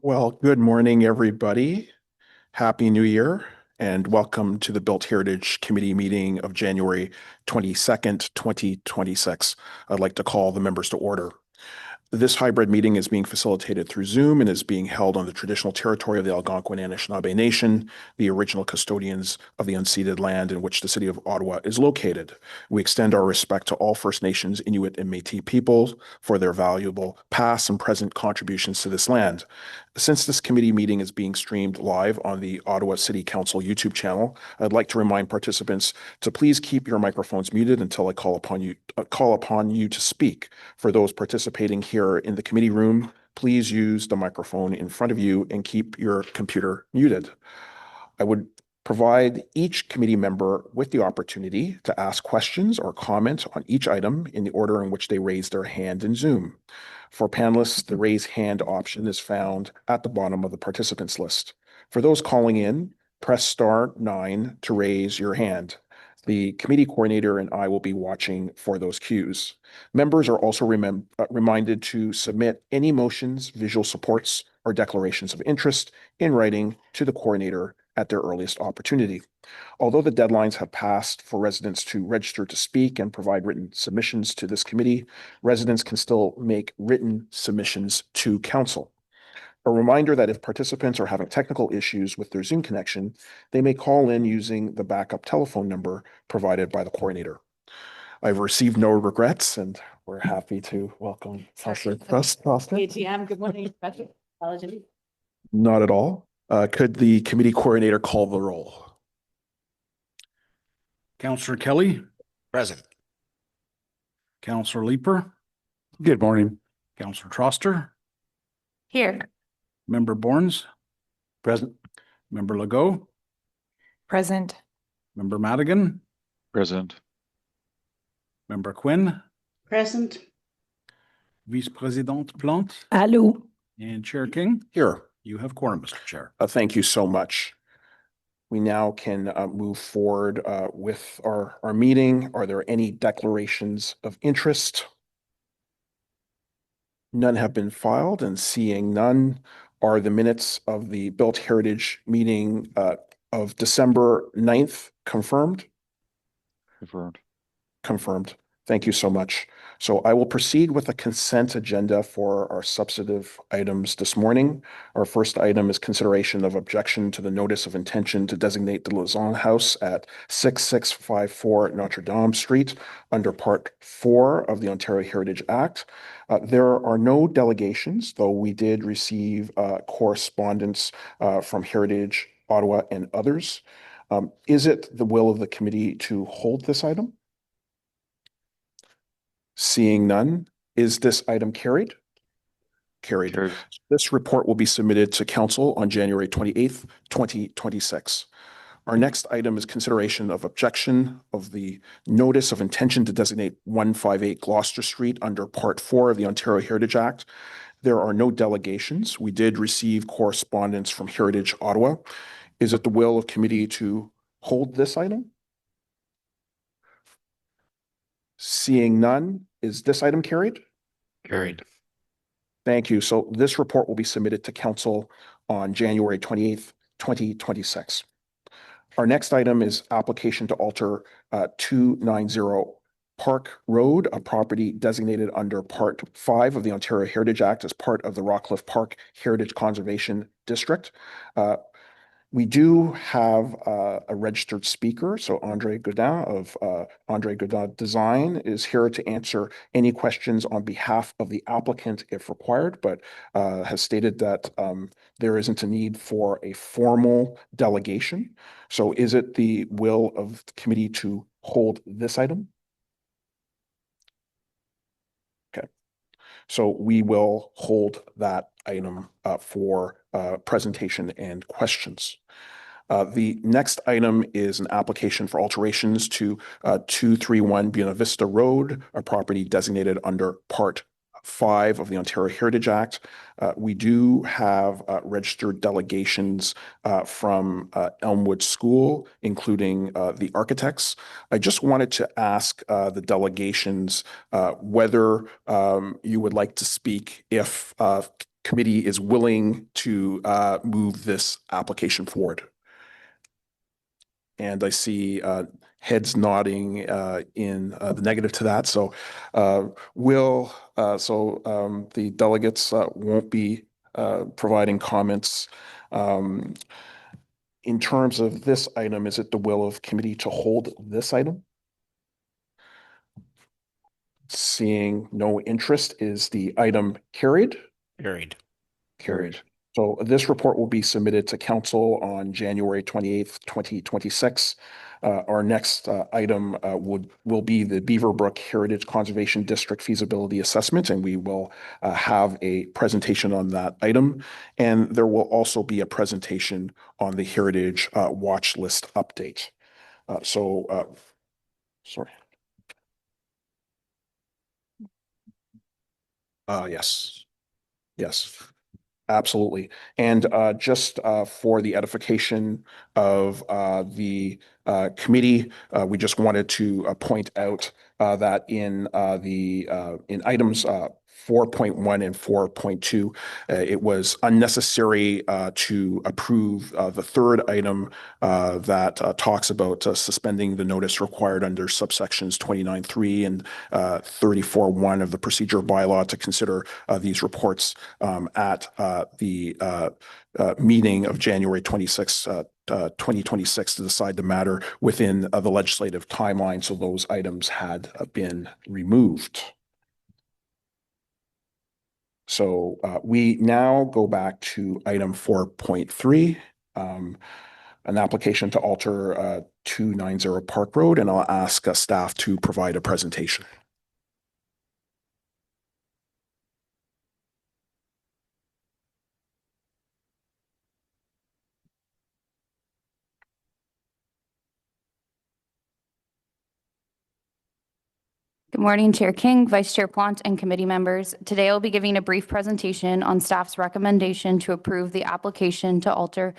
Well, good morning, everybody. Happy New Year and welcome to the Built Heritage Committee meeting of January 22nd, 2026. I'd like to call the members to order. This hybrid meeting is being facilitated through Zoom and is being held on the traditional territory of the Algonquin and Anishinaabe Nation, the original custodians of the unceded land in which the city of Ottawa is located. We extend our respect to all First Nations, Inuit, and Métis peoples for their valuable past and present contributions to this land. Since this committee meeting is being streamed live on the Ottawa City Council YouTube channel, I'd like to remind participants to please keep your microphones muted until I call upon you to speak. For those participating here in the committee room, please use the microphone in front of you and keep your computer muted. I would provide each committee member with the opportunity to ask questions or comment on each item in the order in which they raise their hand in Zoom. For panelists, the raise hand option is found at the bottom of the participants list. For those calling in, press *9 to raise your hand. The committee coordinator and I will be watching for those cues. Members are also reminded to submit any motions, visual supports, or declarations of interest in writing to the coordinator at their earliest opportunity. Although the deadlines have passed for residents to register to speak and provide written submissions to this committee, residents can still make written submissions to council. A reminder that if participants are having technical issues with their Zoom connection, they may call in using the backup telephone number provided by the coordinator. I've received no regrets, and we're happy to welcome Councillor Foster. AGM, good morning. Apologies. Not at all. Could the committee coordinator call the roll? Councillor Kelly. Present. Councillor Leeper. Good morning. Councillor Troster. Here. Member Borns. Present. Member Legault. Present. Member Madigan. Present. Member Quinn. Present. Vice President Plante. Allô. And Chair King. Here. You have quorum, Mr. Chair. Thank you so much. We now can move forward with our meeting. Are there any declarations of interest? None have been filed, and seeing none, are the minutes of the Built Heritage meeting of December 9th confirmed? Confirmed. Confirmed. Thank you so much. So I will proceed with the consent agenda for our substantive items this morning. Our first item is consideration of objection to the notice of intention to designate the Lausanne House at 6654 Notre Dame Street under Part 4 of the Ontario Heritage Act. There are no delegations, though we did receive correspondence from Heritage, Ottawa, and others. Is it the will of the committee to hold this item? Seeing none, is this item carried? Carried. This report will be submitted to council on January 28th, 2026. Our next item is consideration of objection of the notice of intention to designate 158 Gloucester Street under Part 4 of the Ontario Heritage Act. There are no delegations. We did receive correspondence from Heritage Ottawa. Is it the will of committee to hold this item? Seeing none, is this item carried? Carried. Thank you. So this report will be submitted to council on January 28th, 2026. Our next item is application to alter 290 Park Road, a property designated under Part 5 of the Ontario Heritage Act as part of the Rockcliffe Park Heritage Conservation District. We do have a registered speaker. So Andre Godin of Andre Godin Design is here to answer any questions on behalf of the applicant if required, but has stated that there isn't a need for a formal delegation. So is it the will of the committee to hold this item? Okay. So we will hold that item for presentation and questions. The next item is an application for alterations to 231 Buena Vista Road, a property designated under Part 5 of the Ontario Heritage Act. We do have registered delegations from Elmwood School, including the architects. I just wanted to ask the delegations whether you would like to speak if committee is willing to move this application forward. And I see heads nodding in the negative to that. So the delegates won't be providing comments. In terms of this item, is it the will of committee to hold this item? Seeing no interest, is the item carried? Carried. Carried. So this report will be submitted to council on January 28th, 2026. Our next item will be the Beaverbrook Heritage Conservation District feasibility assessment, and we will have a presentation on that item. And there will also be a presentation on the Heritage Watch List update. Sorry. Yes. Yes. Absolutely. And just for the edification of the committee, we just wanted to point out that in items 4.1 and 4.2, it was unnecessary to approve the third item that talks about suspending the notice required under subsections 29.3 and 34.1 of the procedure bylaw to consider these reports at the meeting of January 26, 2026 to decide the matter within the legislative timeline. So those items had been removed. So we now go back to item 4.3, an application to alter 290 Park Road, and I'll ask staff to provide a presentation. Good morning, Chair King, Vice Chair Plant, and committee members. Today, I'll be giving a brief presentation on staff's recommendation to approve the application to alter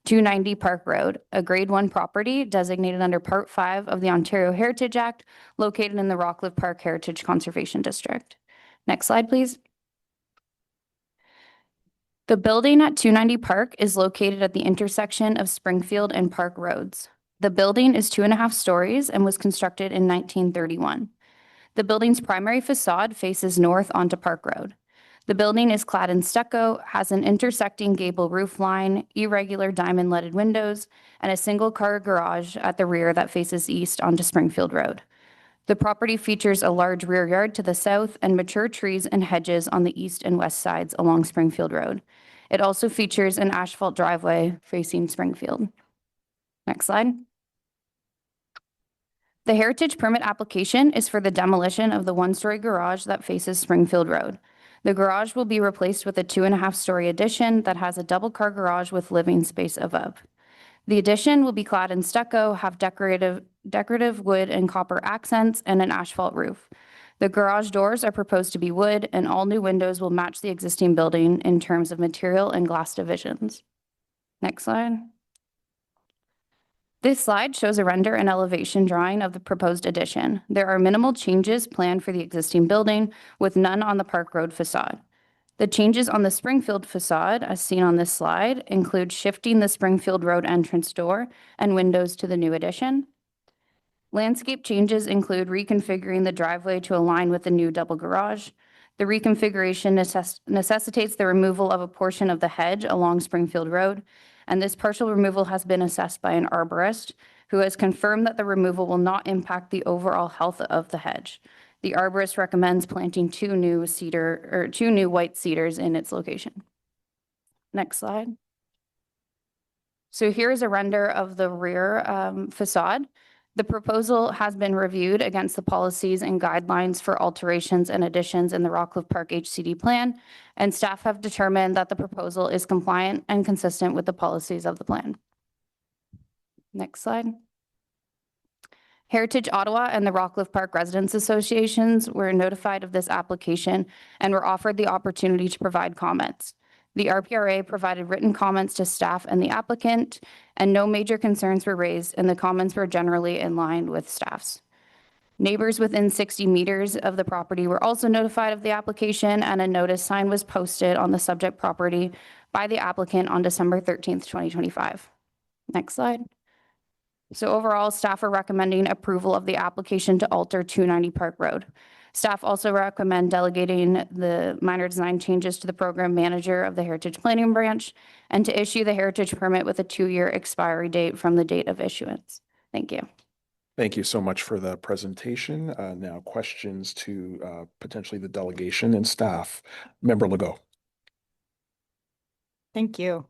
290 Park Road, a Grade 1 property designated under Part 5 of the Ontario Heritage Act, located in the Rockcliffe Park Heritage Conservation District. Next slide, please. The building at 290 Park is located at the intersection of Springfield and Park Roads. The building is 2.5 stories and was constructed in 1931. The building's primary facade faces north onto Park Road. The building is clad in stucco, has an intersecting gable roof line, irregular diamond-leaded windows, and a single-car garage at the rear that faces east onto Springfield Road. The property features a large rear yard to the south and mature trees and hedges on the east and west sides along Springfield Road. It also features an asphalt driveway facing Springfield. Next slide. The heritage permit application is for the demolition of the 1-story garage that faces Springfield Road. The garage will be replaced with a 2.5-story addition that has a double-car garage with living space above. The addition will be clad in stucco, have decorative wood and copper accents, and an asphalt roof. The garage doors are proposed to be wood, and all new windows will match the existing building in terms of material and glass divisions. Next slide. This slide shows a render and elevation drawing of the proposed addition. There are minimal changes planned for the existing building, with none on the Park Road facade. The changes on the Springfield facade, as seen on this slide, include shifting the Springfield Road entrance door and windows to the new addition. Landscape changes include reconfiguring the driveway to align with the new double garage. The reconfiguration necessitates the removal of a portion of the hedge along Springfield Road, and this partial removal has been assessed by an arborist who has confirmed that the removal will not impact the overall health of the hedge. The arborist recommends planting 2 new white cedars in its location. Next slide. So here is a render of the rear facade. The proposal has been reviewed against the policies and guidelines for alterations and additions in the Rockcliffe Park HCD plan, and staff have determined that the proposal is compliant and consistent with the policies of the plan. Next slide. Heritage Ottawa and the Rockcliffe Park Residents Associations were notified of this application and were offered the opportunity to provide comments. The RPRA provided written comments to staff and the applicant, and no major concerns were raised, and the comments were generally in line with staff's. Neighbors within 60 meters of the property were also notified of the application, and a notice sign was posted on the subject property by the applicant on December 13th, 2025. Next slide. So overall, staff are recommending approval of the application to alter 290 Park Road. Staff also recommend delegating the minor design changes to the program manager of the Heritage Planning Branch and to issue the heritage permit with a 2-year expiry date from the date of issuance. Thank you. Thank you so much for the presentation. Now questions to potentially the delegation and staff. Member Legault. Thank you.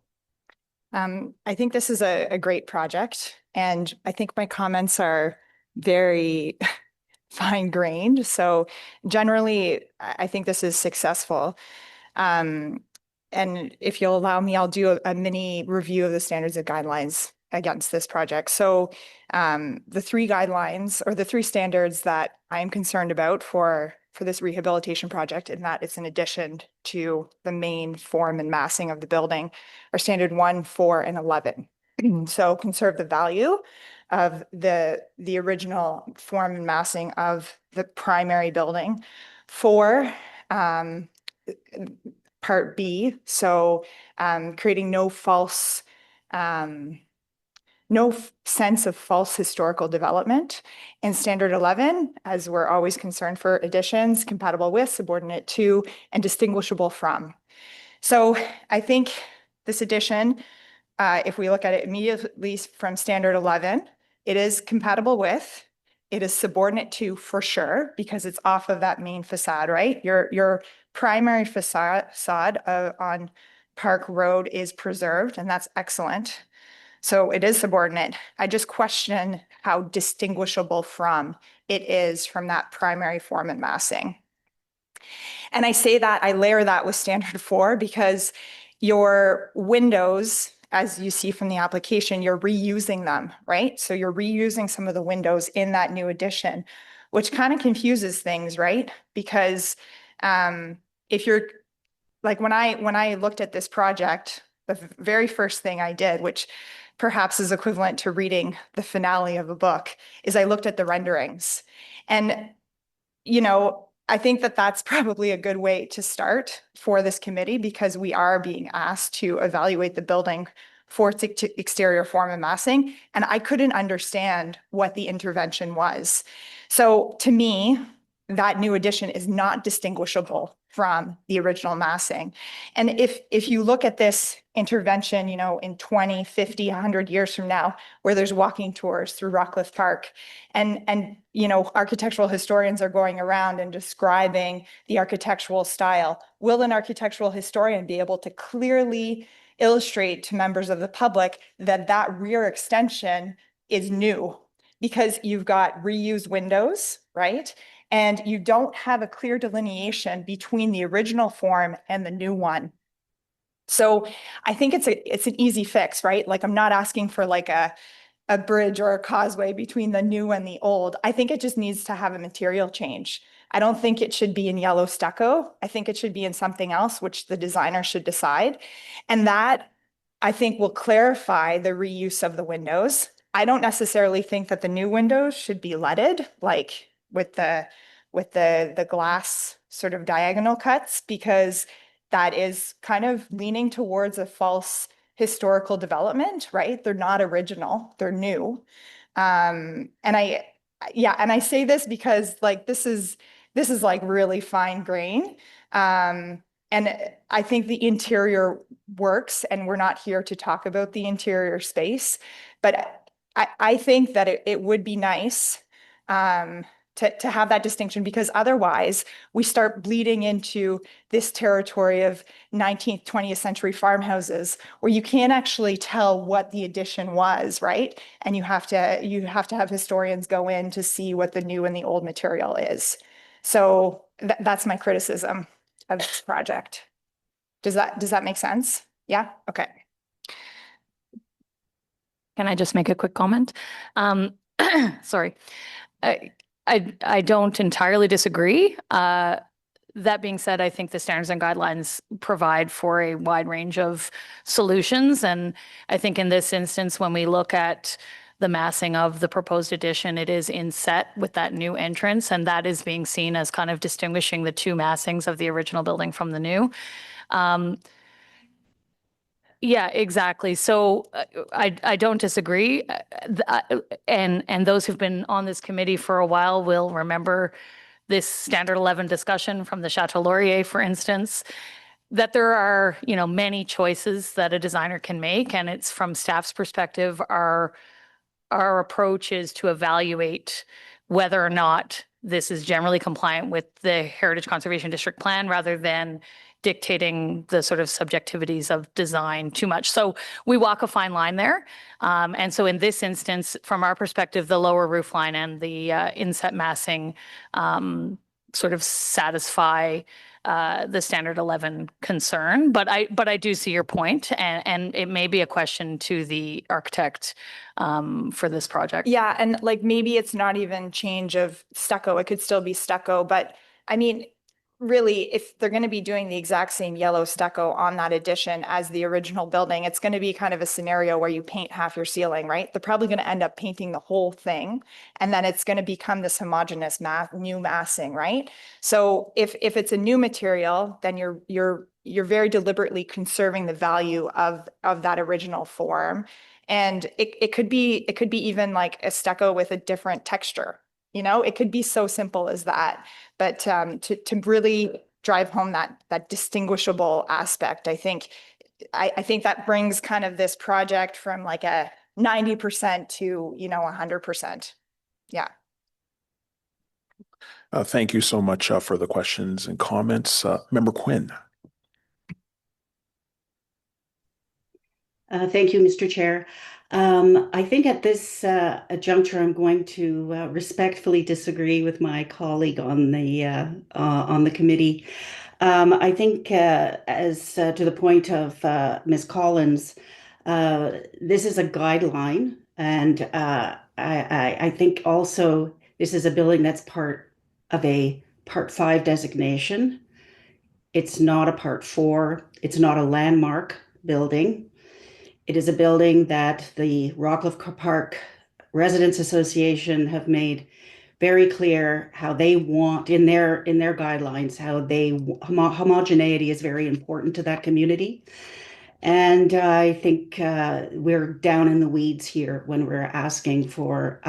I think this is a great project, and I think my comments are very fine-grained. So generally, I think this is successful. And if you'll allow me, I'll do a mini review of the standards and guidelines against this project. So the 3 guidelines or the 3 standards that I'm concerned about for this rehabilitation project, and that it's in addition to the main form and massing of the building, are standard 1, 4, and 11. So conserve the value of the original form and massing of the primary building. 4, part B, so creating no false sense of false historical development. And standard 11, as we're always concerned for additions, compatible with, subordinate to, and distinguishable from. So I think this addition, if we look at it immediately from standard 11, it is compatible with, it is subordinate to for sure, because it's off of that main facade, right? Your primary facade on Park Road is preserved, and that's excellent. So it is subordinate. I just question how distinguishable from it is from that primary form and massing. And I say that, I layer that with standard 4 because your windows, as you see from the application, you're reusing them, right? So you're reusing some of the windows in that new addition, which kind of confuses things, right? Because if you're, like when I looked at this project, the very first thing I did, which perhaps is equivalent to reading the finale of a book, is I looked at the renderings. And, you know, I think that that's probably a good way to start for this committee, because we are being asked to evaluate the building for its exterior form and massing. And I couldn't understand what the intervention was. So to me, that new addition is not distinguishable from the original massing. And if you look at this intervention, you know, in 20, 50, 100 years from now, where there's walking tours through Rockcliffe Park, and you know, architectural historians are going around and describing the architectural style, will an architectural historian be able to clearly illustrate to members of the public that that rear extension is new? Because you've got reused windows, right? And you don't have a clear delineation between the original form and the new one. So I think it's an easy fix, right? Like, I'm not asking for like a bridge or a causeway between the new and the old. I think it just needs to have a material change. I don't think it should be in yellow stucco. I think it should be in something else, which the designer should decide. And that, I think, will clarify the reuse of the windows. I don't necessarily think that the new windows should be leaded, like with the glass sort of diagonal cuts, because that is kind of leaning towards a false historical development, right? They're not original, they're new. And I say this because like this is like really fine grain. And I think the interior works, and we're not here to talk about the interior space, but I think that it would be nice to have that distinction, because otherwise we start bleeding into this territory of 19th, 20th century farmhouses where you can't actually tell what the addition was, right? And you have to have historians go in to see what the new and the old material is. So that's my criticism of this project. Does that make sense? Yeah? Okay. Can I just make a quick comment? Sorry. I don't entirely disagree. That being said, I think the standards and guidelines provide for a wide range of solutions. And I think in this instance, when we look at the massing of the proposed addition. It is inset with that new entrance, and that is being seen as kind of distinguishing the two massings of the original building from the new. Yeah, exactly. So I don't disagree. And those who've been on this committee for a while will remember this standard 11 discussion from the Chateau Laurier, for instance, that there are, many choices that a designer can make. And it's from staff's perspective, our approach is to evaluate whether or not this is generally compliant with the Heritage Conservation District Plan rather than dictating the sort of subjectivities of design too much. So we walk a fine line there. And so in this instance, from our perspective, the lower roof line and the inset massing sort of satisfy the standard 11 concern, but I do see your point, and it may be a question to the architect for this project. Yeah, and like maybe it's not even change of stucco, it could still be stucco, but I mean, really, if they're going to be doing the exact same yellow stucco on that addition as the original building, it's going to be kind of a scenario where you paint half your ceiling, right? They're probably going to end up painting the whole thing, and then it's going to become this homogeneous new massing, right? So if it's a new material, then you're very deliberately conserving the value of that original form. And it could be even like a stucco with a different texture. It could be so simple as that. But to really drive home that distinguishable aspect, I think that brings kind of this project from like a 90% to 100%. Yeah. Thank you so much for the questions and comments. Member Quinn. Thank you, Mr. Chair. I think at this juncture, I'm going to respectfully disagree with my colleague on the committee. I think, as to the point of Ms. Collins, this is a guideline, and I think also this is a building that's part of a Part 5 designation. It's not a Part 4. It's not a landmark building. It is a building that the Rockcliffe Park Residents Association have made very clear how they want in their guidelines, how homogeneity is very important to that community. And I think we're down in the weeds here when we're asking for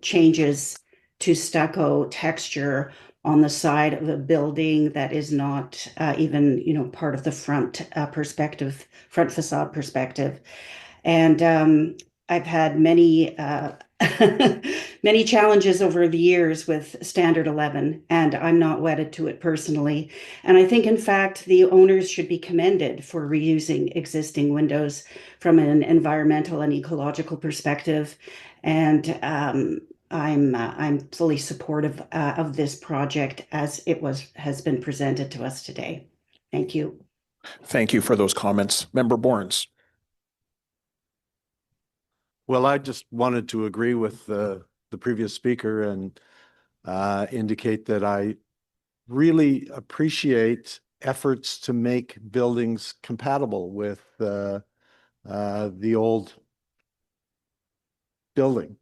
changes to stucco texture on the side of a building that is not even, part of the front facade perspective. And I've had many many challenges over the years with Standard 11, and I'm not wedded to it personally. And I think, in fact, the owners should be commended for reusing existing windows from an environmental and ecological perspective. And I'm fully supportive of this project as it has been presented to us today. Thank you. Thank you for those comments. Member Borns. Well, I just wanted to agree with the previous speaker and indicate that I really appreciate efforts to make buildings compatible with the old building.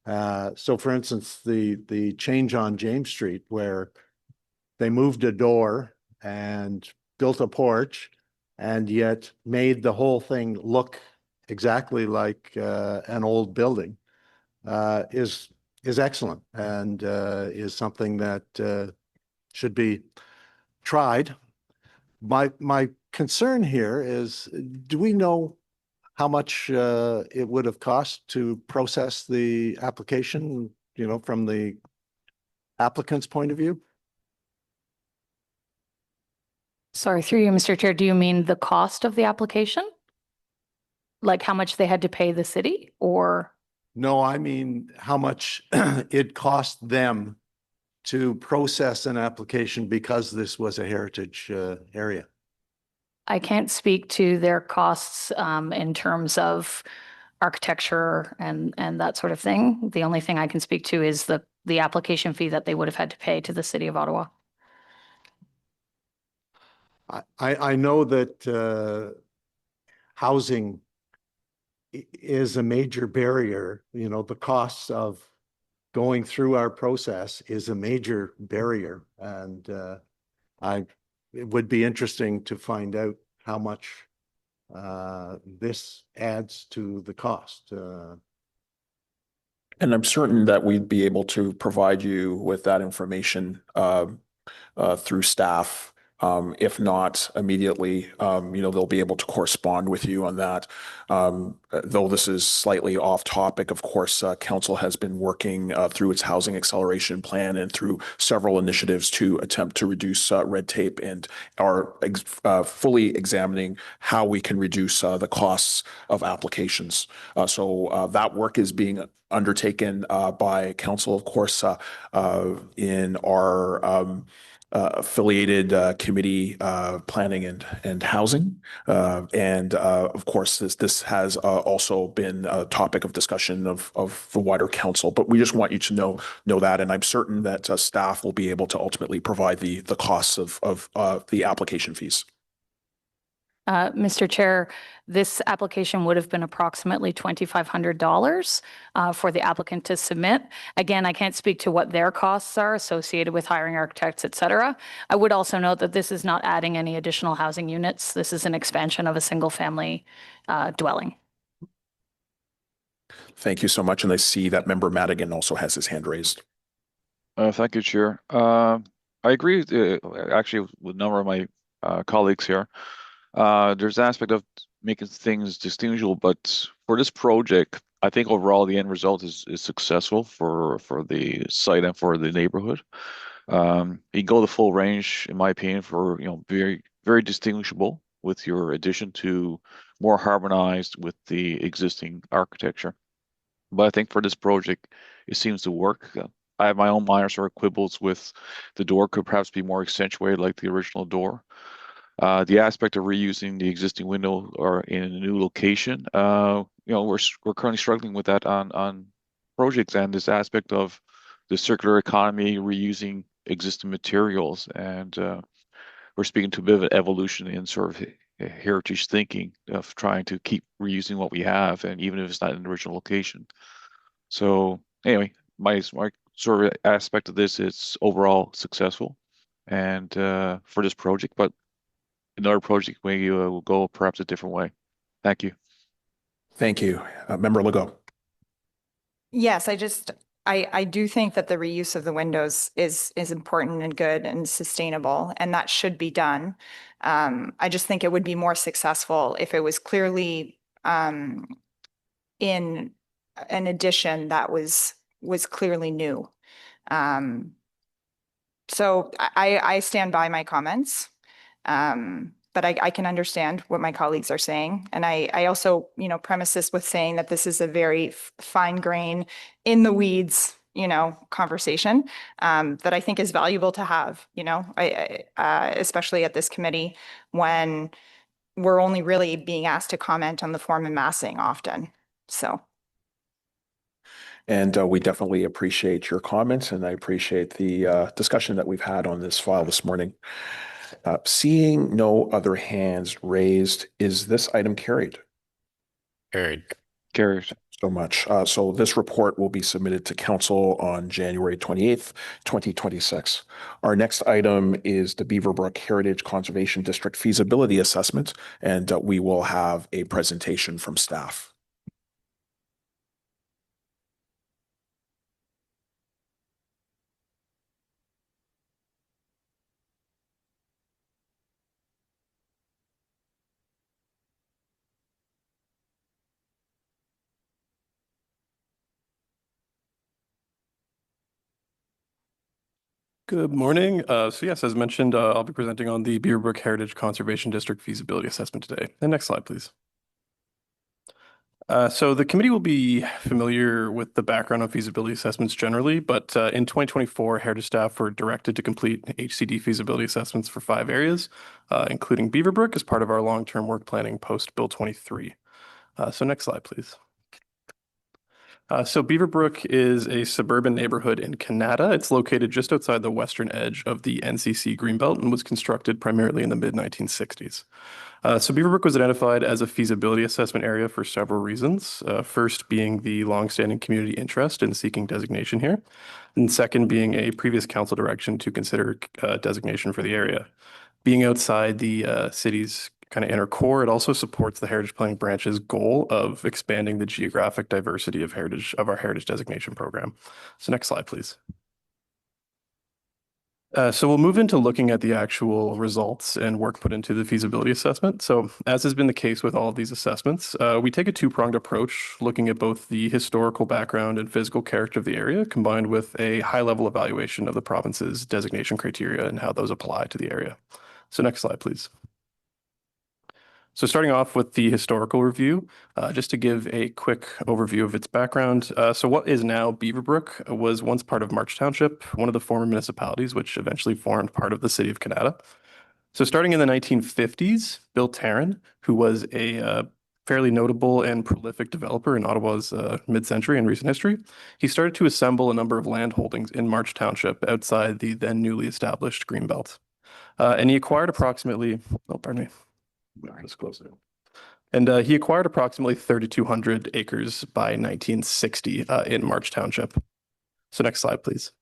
So for instance, the change on James Street where they moved a door and built a porch and yet made the whole thing look exactly like an old building is excellent and is something that should be tried. My concern here is, do we know how much it would have cost to process the application, from the applicant's point of view? Sorry, through you, Mr. Chair, do you mean the cost of the application? Like how much they had to pay the city, or? No, I mean how much it cost them to process an application because this was a heritage area. I can't speak to their costs in terms of architecture and that sort of thing. The only thing I can speak to is the application fee that they would have had to pay to the city of Ottawa. I know that housing is a major barrier. You know, the costs of going through our process is a major barrier. And it would be interesting to find out how much this adds to the cost. And I'm certain that we'd be able to provide you with that information through staff. If not immediately, they'll be able to correspond with you on that. Though this is slightly off topic, of course, council has been working through its housing acceleration plan and through several initiatives to attempt to reduce red tape, and are fully examining how we can reduce the costs of applications. So that work is being undertaken by council, of course, in our affiliated committee, planning and housing. Of course, this has also been a topic of discussion of the wider council, but we just want you to know that, and I'm certain that staff will be able to ultimately provide the costs of the application fees. Mr. Chair, this application would have been approximately $2,500 for the applicant to submit. Again, I can't speak to what their costs are associated with hiring architects, et cetera. I would also note that this is not adding any additional housing units. This is an expansion of a single family dwelling. Thank you so much. And I see that member Madigan also has his hand raised. Thank you, Chair. I agree actually with a number of my colleagues here. There's an aspect of making things distinguishable, but for this project, I think overall the end result is successful for the site and for the neighborhood. You can go the full range, in my opinion, for very, very distinguishable with your addition to more harmonized with the existing architecture. But I think for this project, it seems to work. I have my own minor sort of quibbles with the door could perhaps be more accentuated like the original door. The aspect of reusing the existing window or in a new location, we're currently struggling with that on projects, and this aspect of the circular economy, reusing existing materials, and we're speaking to a bit of an evolution in sort of heritage thinking of trying to keep reusing what we have, and even if it's not in the original location. So anyway, my sort of aspect of this is overall successful, and for this project, but another project where you will go perhaps a different way. Thank you. Thank you. Member Legault. Yes, I do think that the reuse of the windows is important and good and sustainable, and that should be done. I just think it would be more successful if it was clearly in an addition that was clearly new. So I stand by my comments. But I can understand what my colleagues are saying. And I also, premise this with saying that this is a very fine grain, in the weeds, conversation that I think is valuable to have, especially at this committee when we're only really being asked to comment on the form and massing often. So. And we definitely appreciate your comments, and I appreciate the discussion that we've had on this file this morning. Seeing no other hands raised, is this item carried? Carried. Carried. So much. So this report will be submitted to council on January 28th, 2026. Our next item is the Beaverbrook Heritage Conservation District feasibility assessment, and we will have a presentation from staff. Good morning. So yes, as mentioned, I'll be presenting on the Beaverbrook Heritage Conservation District feasibility assessment today. The next slide, please. So the committee will be familiar with the background on feasibility assessments generally, but in 2024, Heritage staff were directed to complete HCD feasibility assessments for 5 areas, including Beaverbrook as part of our long-term work planning post Bill 23. So next slide, please. So Beaverbrook is a suburban neighborhood in Canada. It's located just outside the western edge of the NCC Greenbelt and was constructed primarily in the mid-1960s. So Beaverbrook was identified as a feasibility assessment area for several reasons. First being the longstanding community interest in seeking designation here, and second being a previous council direction to consider designation for the area. Being outside the city's kind of inner core, it also supports the Heritage Planning Branch's goal of expanding the geographic diversity of our heritage designation program. So next slide, please. So we'll move into looking at the actual results and work put into the feasibility assessment. So as has been the case with all of these assessments, we take a two-pronged approach, looking at both the historical background and physical character of the area, combined with a high-level evaluation of the province's designation criteria and how those apply to the area. So next slide, please. So starting off with the historical review, just to give a quick overview of its background. So what is now Beaverbrook was once part of March Township, one of the former municipalities, which eventually formed part of the city of Canada. So starting in the 1950s, Bill Tarrant, who was a fairly notable and prolific developer in Ottawa's mid-century and recent history, he started to assemble a number of land holdings in March Township outside the then newly established Greenbelt. And he acquired approximately, oh, pardon me. Just close it. And he acquired approximately 3,200 acres by 1960 in March Township. So next slide, please.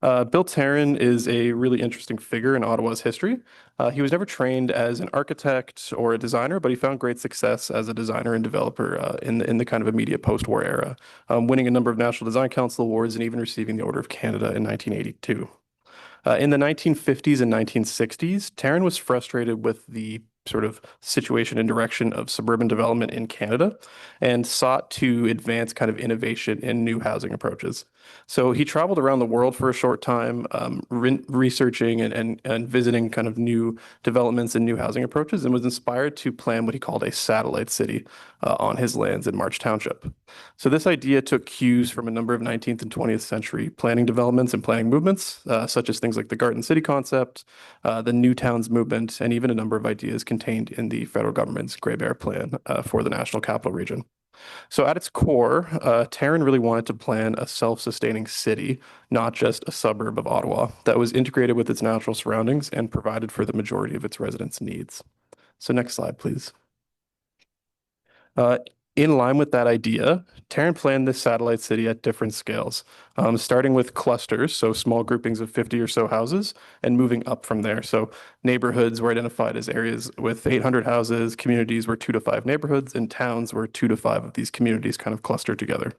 Bill Tarrant is a really interesting figure in Ottawa's history. He was never trained as an architect or a designer, but he found great success as a designer and developer in the kind of immediate post-war era, winning a number of National Design Council awards and even receiving the Order of Canada in 1982. In the 1950s and 1960s, Tarrant was frustrated with the sort of situation and direction of suburban development in Canada and sought to advance kind of innovation in new housing approaches. So he traveled around the world for a short time, researching and visiting kind of new developments and new housing approaches, and was inspired to plan what he called a satellite city on his lands in March Township. So this idea took cues from a number of 19th and 20th century planning developments and planning movements, such as things like the Garden City concept, the New Towns movement, and even a number of ideas contained in the federal government's Grey Bear plan for the National Capital Region. So at its core, Tarrant really wanted to plan a self-sustaining city, not just a suburb of Ottawa, that was integrated with its natural surroundings and provided for the majority of its residents' needs. So next slide, please. In line with that idea, Tarrant planned this satellite city at different scales, starting with clusters, so small groupings of 50 or so houses, and moving up from there. So neighborhoods were identified as areas with 800 houses, communities were 2 to 5 neighborhoods, and towns were 2 to 5 of these communities kind of clustered together.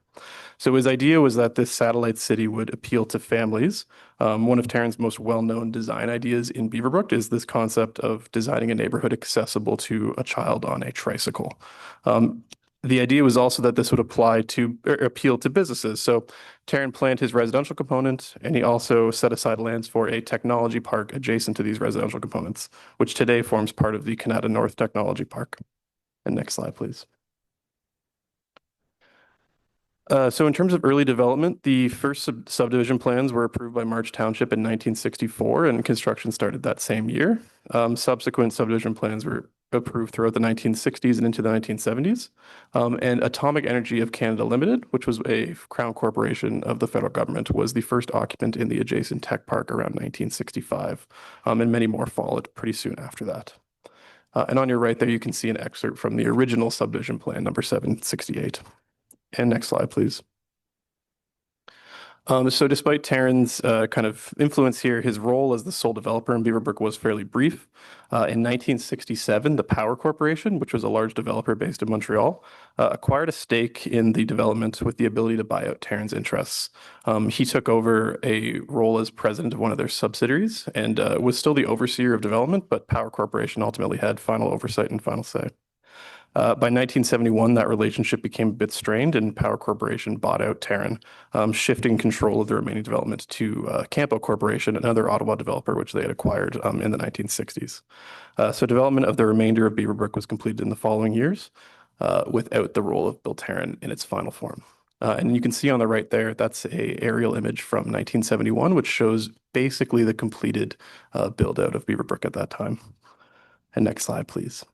So his idea was that this satellite city would appeal to families. One of Tarrant's most well-known design ideas in Beaverbrook is this concept of designing a neighborhood accessible to a child on a tricycle. The idea was also that this would appeal to businesses. So Tarrant planned his residential component, and he also set aside lands for a technology park adjacent to these residential components, which today forms part of the Canada North Technology Park. And next slide, please. So in terms of early development, the first subdivision plans were approved by March Township in 1964, and construction started that same year. Subsequent subdivision plans were approved throughout the 1960s and into the 1970s. And Atomic Energy of Canada Limited, which was a Crown corporation of the federal government, was the first occupant in the adjacent tech park around 1965. And many more followed pretty soon after that. And on your right there, you can see an excerpt from the original subdivision plan, number 768. And next slide, please. So despite Tarrant's kind of influence here, his role as the sole developer in Beaverbrook was fairly brief. In 1967, the Power Corporation, which was a large developer based in Montreal, acquired a stake in the development with the ability to buy out Tarrant's interests. He took over a role as president of one of their subsidiaries and was still the overseer of development, but Power Corporation ultimately had final oversight and final say. By 1971, that relationship became a bit strained, and Power Corporation bought out Tarrant, shifting control of the remaining development to Campo Corporation, another Ottawa developer, which they had acquired in the 1960s. So development of the remainder of Beaverbrook was completed in the following years without the role of Bill Tarrant in its final form. And you can see on the right there, that's an aerial image from 1971, which shows basically the completed build out of Beaverbrook at that time. And next slide, please.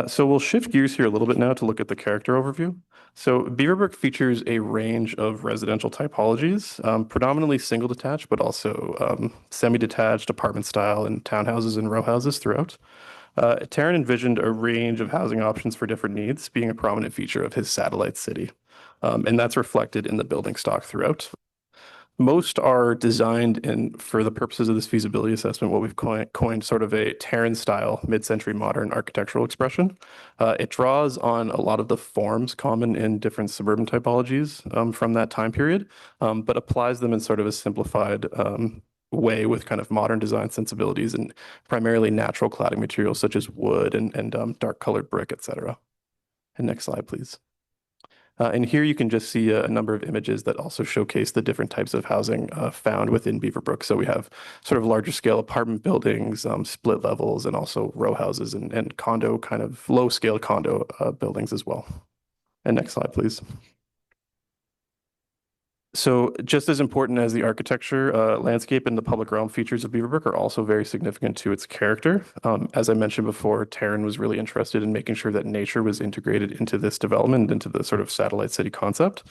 So we'll shift gears here a little bit now to look at the character overview. So Beaverbrook features a range of residential typologies, predominantly single detached, but also semi-detached, apartment style, and townhouses and row houses throughout. Taryn envisioned a range of housing options for different needs, being a prominent feature of his satellite city. And that's reflected in the building stock throughout. Most are designed in, for the purposes of this feasibility assessment, what we've coined sort of a Terran style mid-century modern architectural expression. It draws on a lot of the forms common in different suburban typologies from that time period, but applies them in sort of a simplified way with kind of modern design sensibilities and primarily natural cladding materials such as wood and dark colored brick, etc. And next slide, please. And here you can just see a number of images that also showcase the different types of housing found within Beaverbrook. So we have sort of larger scale apartment buildings, split levels, and also row houses and condo, kind of low scale condo buildings as well. And next slide, please. So just as important as the architecture, landscape and the public realm features of Beaverbrook are also very significant to its character. As I mentioned before, Taryn was really interested in making sure that nature was integrated into this development, into the sort of satellite city concept.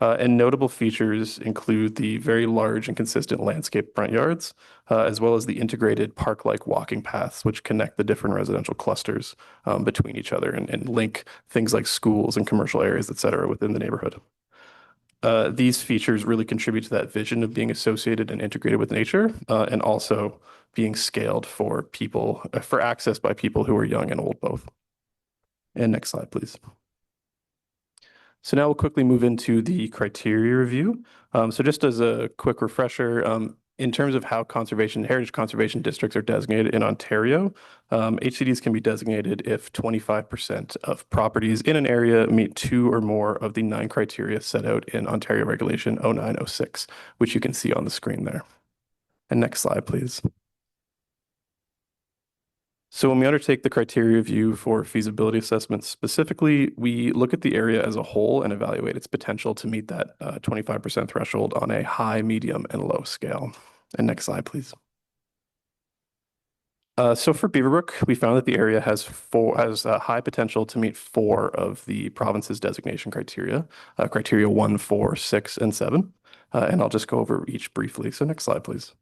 And notable features include the very large and consistent landscape front yards, as well as the integrated park-like walking paths, which connect the different residential clusters between each other and link things like schools and commercial areas, et cetera, within the neighborhood. These features really contribute to that vision of being associated and integrated with nature, and also being scaled for people, for access by people who are young and old both. And next slide, please. So now we'll quickly move into the criteria review. So just as a quick refresher, in terms of how heritage conservation districts are designated in Ontario, HCDs can be designated if 25% of properties in an area meet 2 or more of the 9 criteria set out in Ontario Regulation 0906, which you can see on the screen there. And next slide, please. So when we undertake the criteria review for feasibility assessments specifically, we look at the area as a whole and evaluate its potential to meet that 25% threshold on a high, medium, and low scale. And next slide, please. So for Beaverbrook, we found that the area has high potential to meet 4 of the province's designation criteria, criteria 1, 4, 6, and 7. And I'll just go over each briefly. So next slide, please.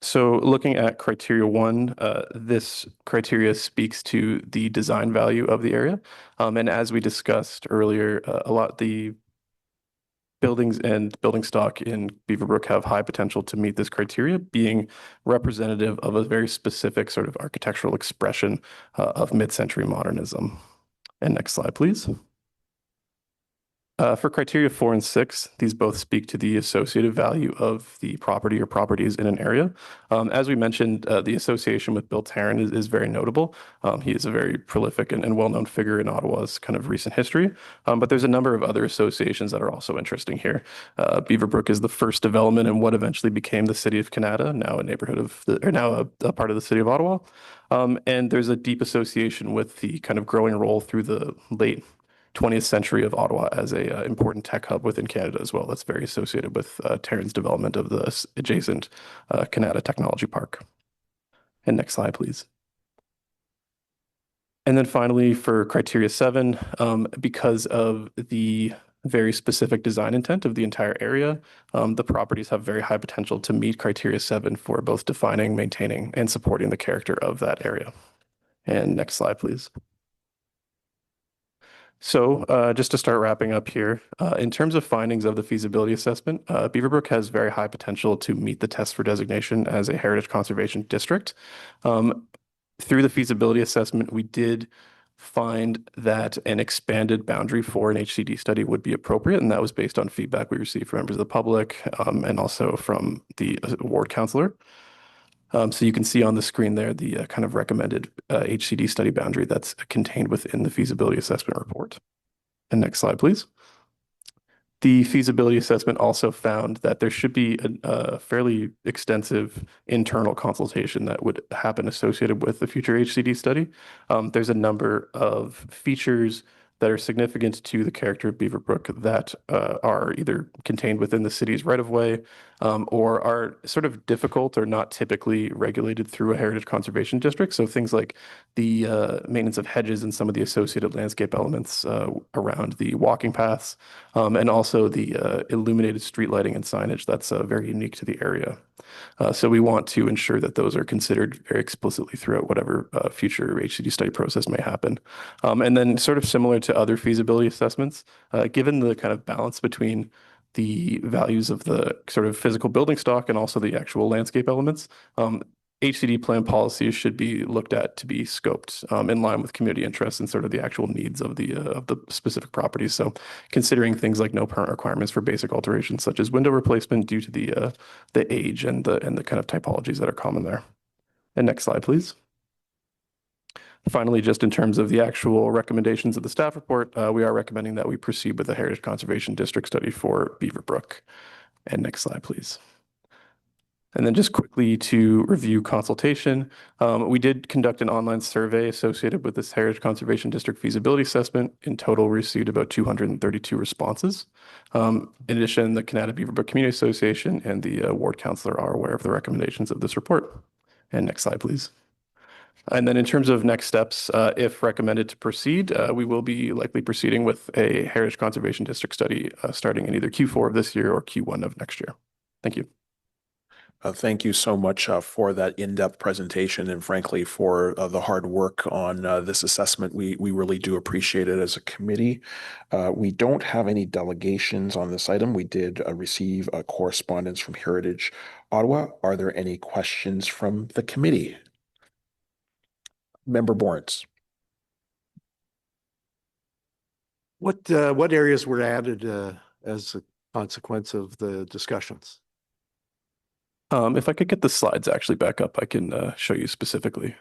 So looking at criteria 1, this criteria speaks to the design value of the area. And as we discussed earlier, the buildings and building stock in Beaverbrook have high potential to meet this criteria, being representative of a very specific sort of architectural expression of mid-century modernism. And next slide, please. For criteria 4 and 6, these both speak to the associative value of the property or properties in an area. As we mentioned, the association with Bill Taryn is very notable. He is a very prolific and well-known figure in Ottawa's kind of recent history. But there's a number of other associations that are also interesting here. Beaverbrook is the first development in what eventually became the city of Canada, now a neighborhood of now a part of the city of Ottawa. And there's a deep association with the kind of growing role through the late 20th century of Ottawa as a important tech hub within Canada as well. That's very associated with Taryn's development of the adjacent Canada Technology Park. And next slide, please. And then finally, for criteria 7, because of the very specific design intent of the entire area, the properties have very high potential to meet criteria 7 for both defining, maintaining, and supporting the character of that area. And next slide, please. So just to start wrapping up here, in terms of findings of the feasibility assessment, Beaverbrook has very high potential to meet the test for designation as a heritage conservation district. Through the feasibility assessment, we did find that an expanded boundary for an HCD study would be appropriate, and that was based on feedback we received from members of the public and also from the ward councillor. So you can see on the screen there the kind of recommended HCD study boundary that's contained within the feasibility assessment report. And next slide, please. The feasibility assessment also found that there should be a fairly extensive internal consultation that would happen associated with the future HCD study. There's a number of features that are significant to the character of Beaverbrook that are either contained within the city's right-of-way or are sort of difficult or not typically regulated through a heritage conservation district. So things like the maintenance of hedges and some of the associated landscape elements around the walking paths, and also the illuminated street lighting and signage that's very unique to the area. So we want to ensure that those are considered very explicitly throughout whatever future HCD study process may happen. And then sort of similar to other feasibility assessments, given the kind of balance between the values of the sort of physical building stock and also the actual landscape elements, HCD plan policies should be looked at to be scoped in line with community interests and sort of the actual needs of the specific properties. So considering things like no permit requirements for basic alterations such as window replacement due to the age and the kind of typologies that are common there. And next slide, please. Finally, just in terms of the actual recommendations of the staff report, we are recommending that we proceed with the Heritage Conservation District study for Beaverbrook. And next slide, please. And then just quickly to review consultation, we did conduct an online survey associated with this Heritage Conservation District feasibility assessment. In total, we received about 232 responses. In addition, the Canada Beaverbrook Community Association and the ward councillor are aware of the recommendations of this report. And next slide, please. And then in terms of next steps, if recommended to proceed, we will be likely proceeding with a Heritage Conservation District study starting in either Q4 of this year or Q1 of next year. Thank you. Thank you so much for that in-depth presentation and frankly for the hard work on this assessment. We really do appreciate it as a committee. We don't have any delegations on this item. We did receive a correspondence from Heritage Ottawa. Are there any questions from the committee? Member Borns. What areas were added as a consequence of the discussions? If I could get the slides actually back up, I can show you specifically.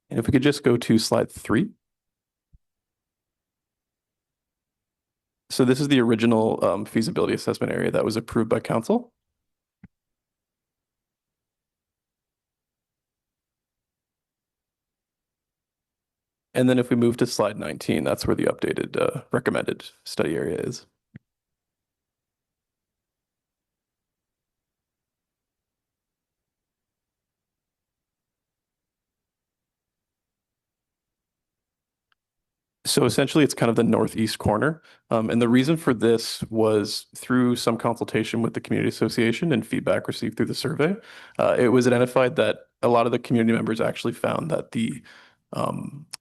And if we could just go to slide 3. So this is the original feasibility assessment area that was approved by council. And then if we move to slide 19, that's where the updated recommended study area is. So essentially, it's kind of the northeast corner. And the reason for this was through some consultation with the community association and feedback received through the survey. It was identified that a lot of the community members actually found that the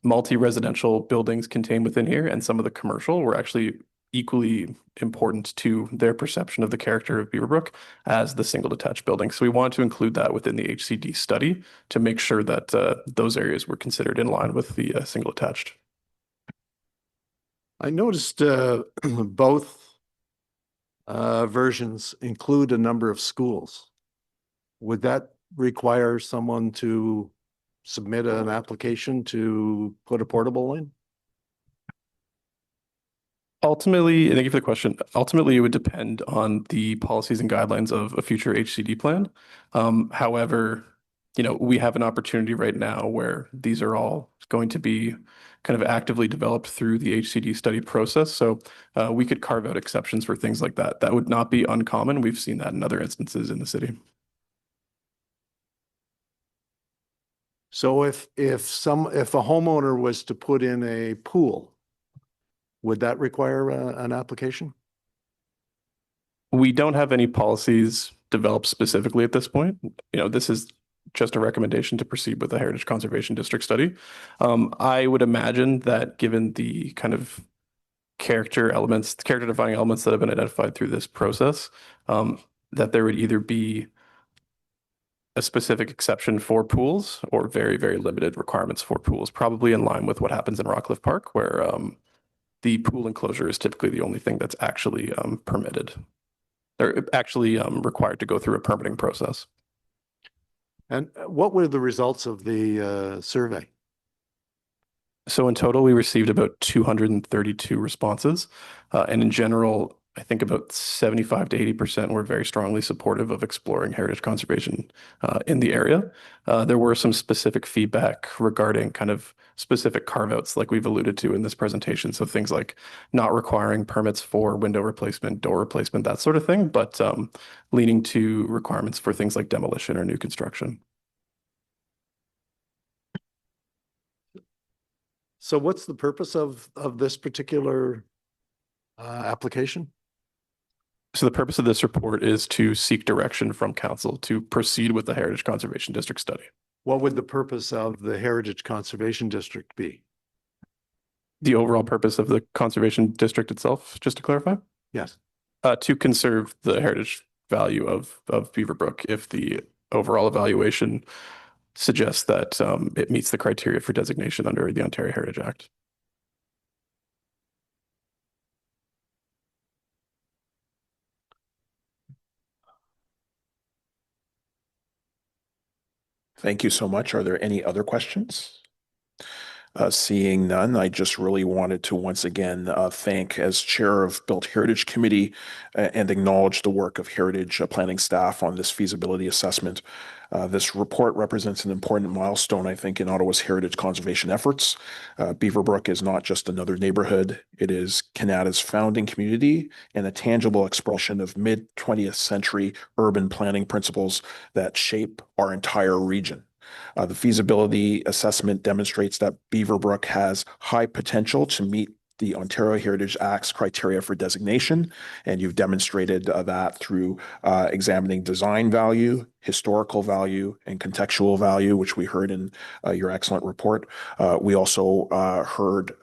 multi-residential buildings contained within here and some of the commercial were actually equally important to their perception of the character of Beaverbrook as the single detached building. So we wanted to include that within the HCD study to make sure that those areas were considered in line with the single attached. I noticed both versions include a number of schools. Would that require someone to submit an application to put a portable in? Ultimately, and thank you for the question. Ultimately, it would depend on the policies and guidelines of a future HCD plan. However, we have an opportunity right now where these are all going to be kind of actively developed through the HCD study process. So we could carve out exceptions for things like that. That would not be uncommon. We've seen that in other instances in the city. So if a homeowner was to put in a pool, would that require an application? We don't have any policies developed specifically at this point. This is just a recommendation to proceed with the Heritage Conservation District study. I would imagine that given the kind of character defining elements that have been identified through this process, that there would either be a specific exception for pools or very, very limited requirements for pools, probably in line with what happens in Rockcliffe Park, where the pool enclosure is typically the only thing that's actually permitted or actually required to go through a permitting process. And what were the results of the survey? So in total, we received about 232 responses. And in general, I think about 75 to 80% were very strongly supportive of exploring heritage conservation in the area. There were some specific feedback regarding kind of specific carve-outs like we've alluded to in this presentation. So things like not requiring permits for window replacement, door replacement, that sort of thing, but leaning to requirements for things like demolition or new construction. So what's the purpose of this particular application? So the purpose of this report is to seek direction from council to proceed with the Heritage Conservation District study. What would the purpose of the Heritage Conservation District be? The overall purpose of the conservation district itself, just to clarify? Yes. To conserve the heritage value of Beaverbrook if the overall evaluation suggests that it meets the criteria for designation under the Ontario Heritage Act. Thank you so much. Are there any other questions? Seeing none, I just really wanted to once again thank, as chair of Built Heritage Committee, and acknowledge the work of Heritage planning staff on this feasibility assessment. This report represents an important milestone, I think, in Ottawa's heritage conservation efforts. Beaverbrook is not just another neighborhood. It is Canada's founding community and a tangible expression of mid-20th century urban planning principles that shape our entire region. The feasibility assessment demonstrates that Beaverbrook has high potential to meet the Ontario Heritage Act's criteria for designation, and you've demonstrated that through examining design value, historical value, and contextual value, which we heard in your excellent report. We also heard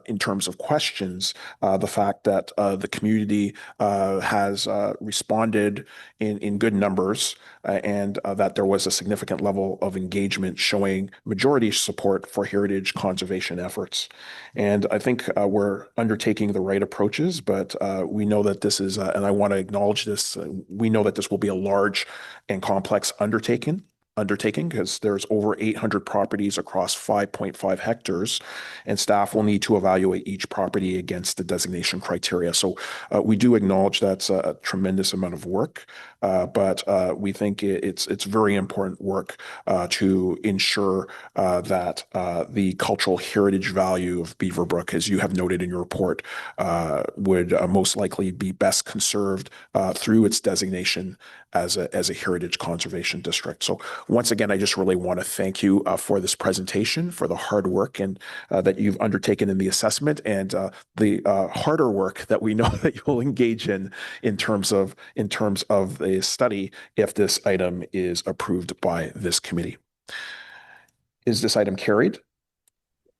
in terms of questions, the fact that the community has responded in good numbers and that there was a significant level of engagement showing majority support for heritage conservation efforts. And I think we're undertaking the right approaches, but we know that this is, and I want to acknowledge this, we know that this will be a large and complex undertaking because there's over 800 properties across 5.5 hectares, and staff will need to evaluate each property against the designation criteria. So we do acknowledge that's a tremendous amount of work, but we think it's very important work to ensure that the cultural heritage value of Beaverbrook, as you have noted in your report, would most likely be best conserved through its designation as a heritage conservation district. So once again, I just really want to thank you for this presentation, for the hard work and that you've undertaken in the assessment, and the harder work that we know that you'll engage in terms of the study if this item is approved by this committee. Is this item carried?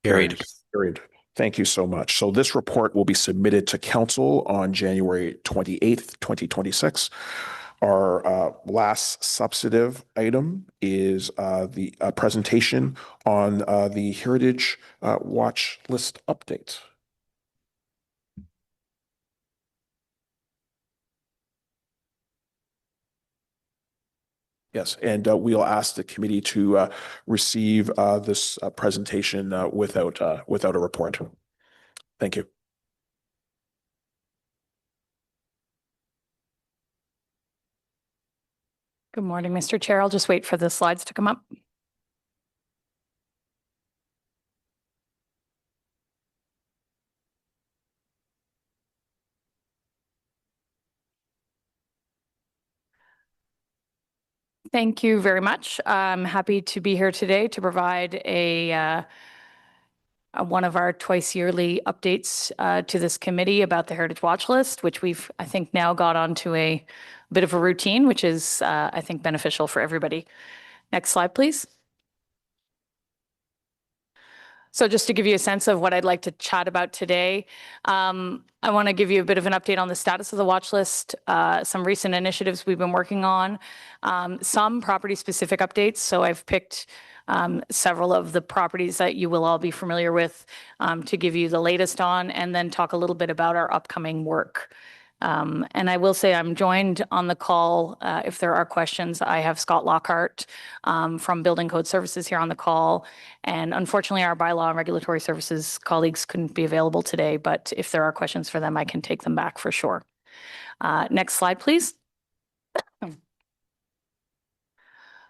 Carried. Carried. Thank you so much. So this report will be submitted to council on January 28th, 2026. Our last substantive item is the presentation on the Heritage Watch List update. Yes, and we'll ask the committee to receive this presentation without a report. Thank you. Good morning, Mr. Chair. I'll just wait for the slides to come up. Thank you very much. I'm happy to be here today to provide one of our twice yearly updates to this committee about the Heritage Watch List, which we've, I think, now got onto a bit of a routine, which is, I think, beneficial for everybody. Next slide, please. So just to give you a sense of what I'd like to chat about today, I want to give you a bit of an update on the status of the watch list, some recent initiatives we've been working on, some property-specific updates. So I've picked several of the properties that you will all be familiar with to give you the latest on, and then talk a little bit about our upcoming work. And I will say I'm joined on the call, if there are questions. I have Scott Lockhart from Building Code Services here on the call. And unfortunately, our bylaw and regulatory services colleagues couldn't be available today, but if there are questions for them, I can take them back for sure. Next slide, please.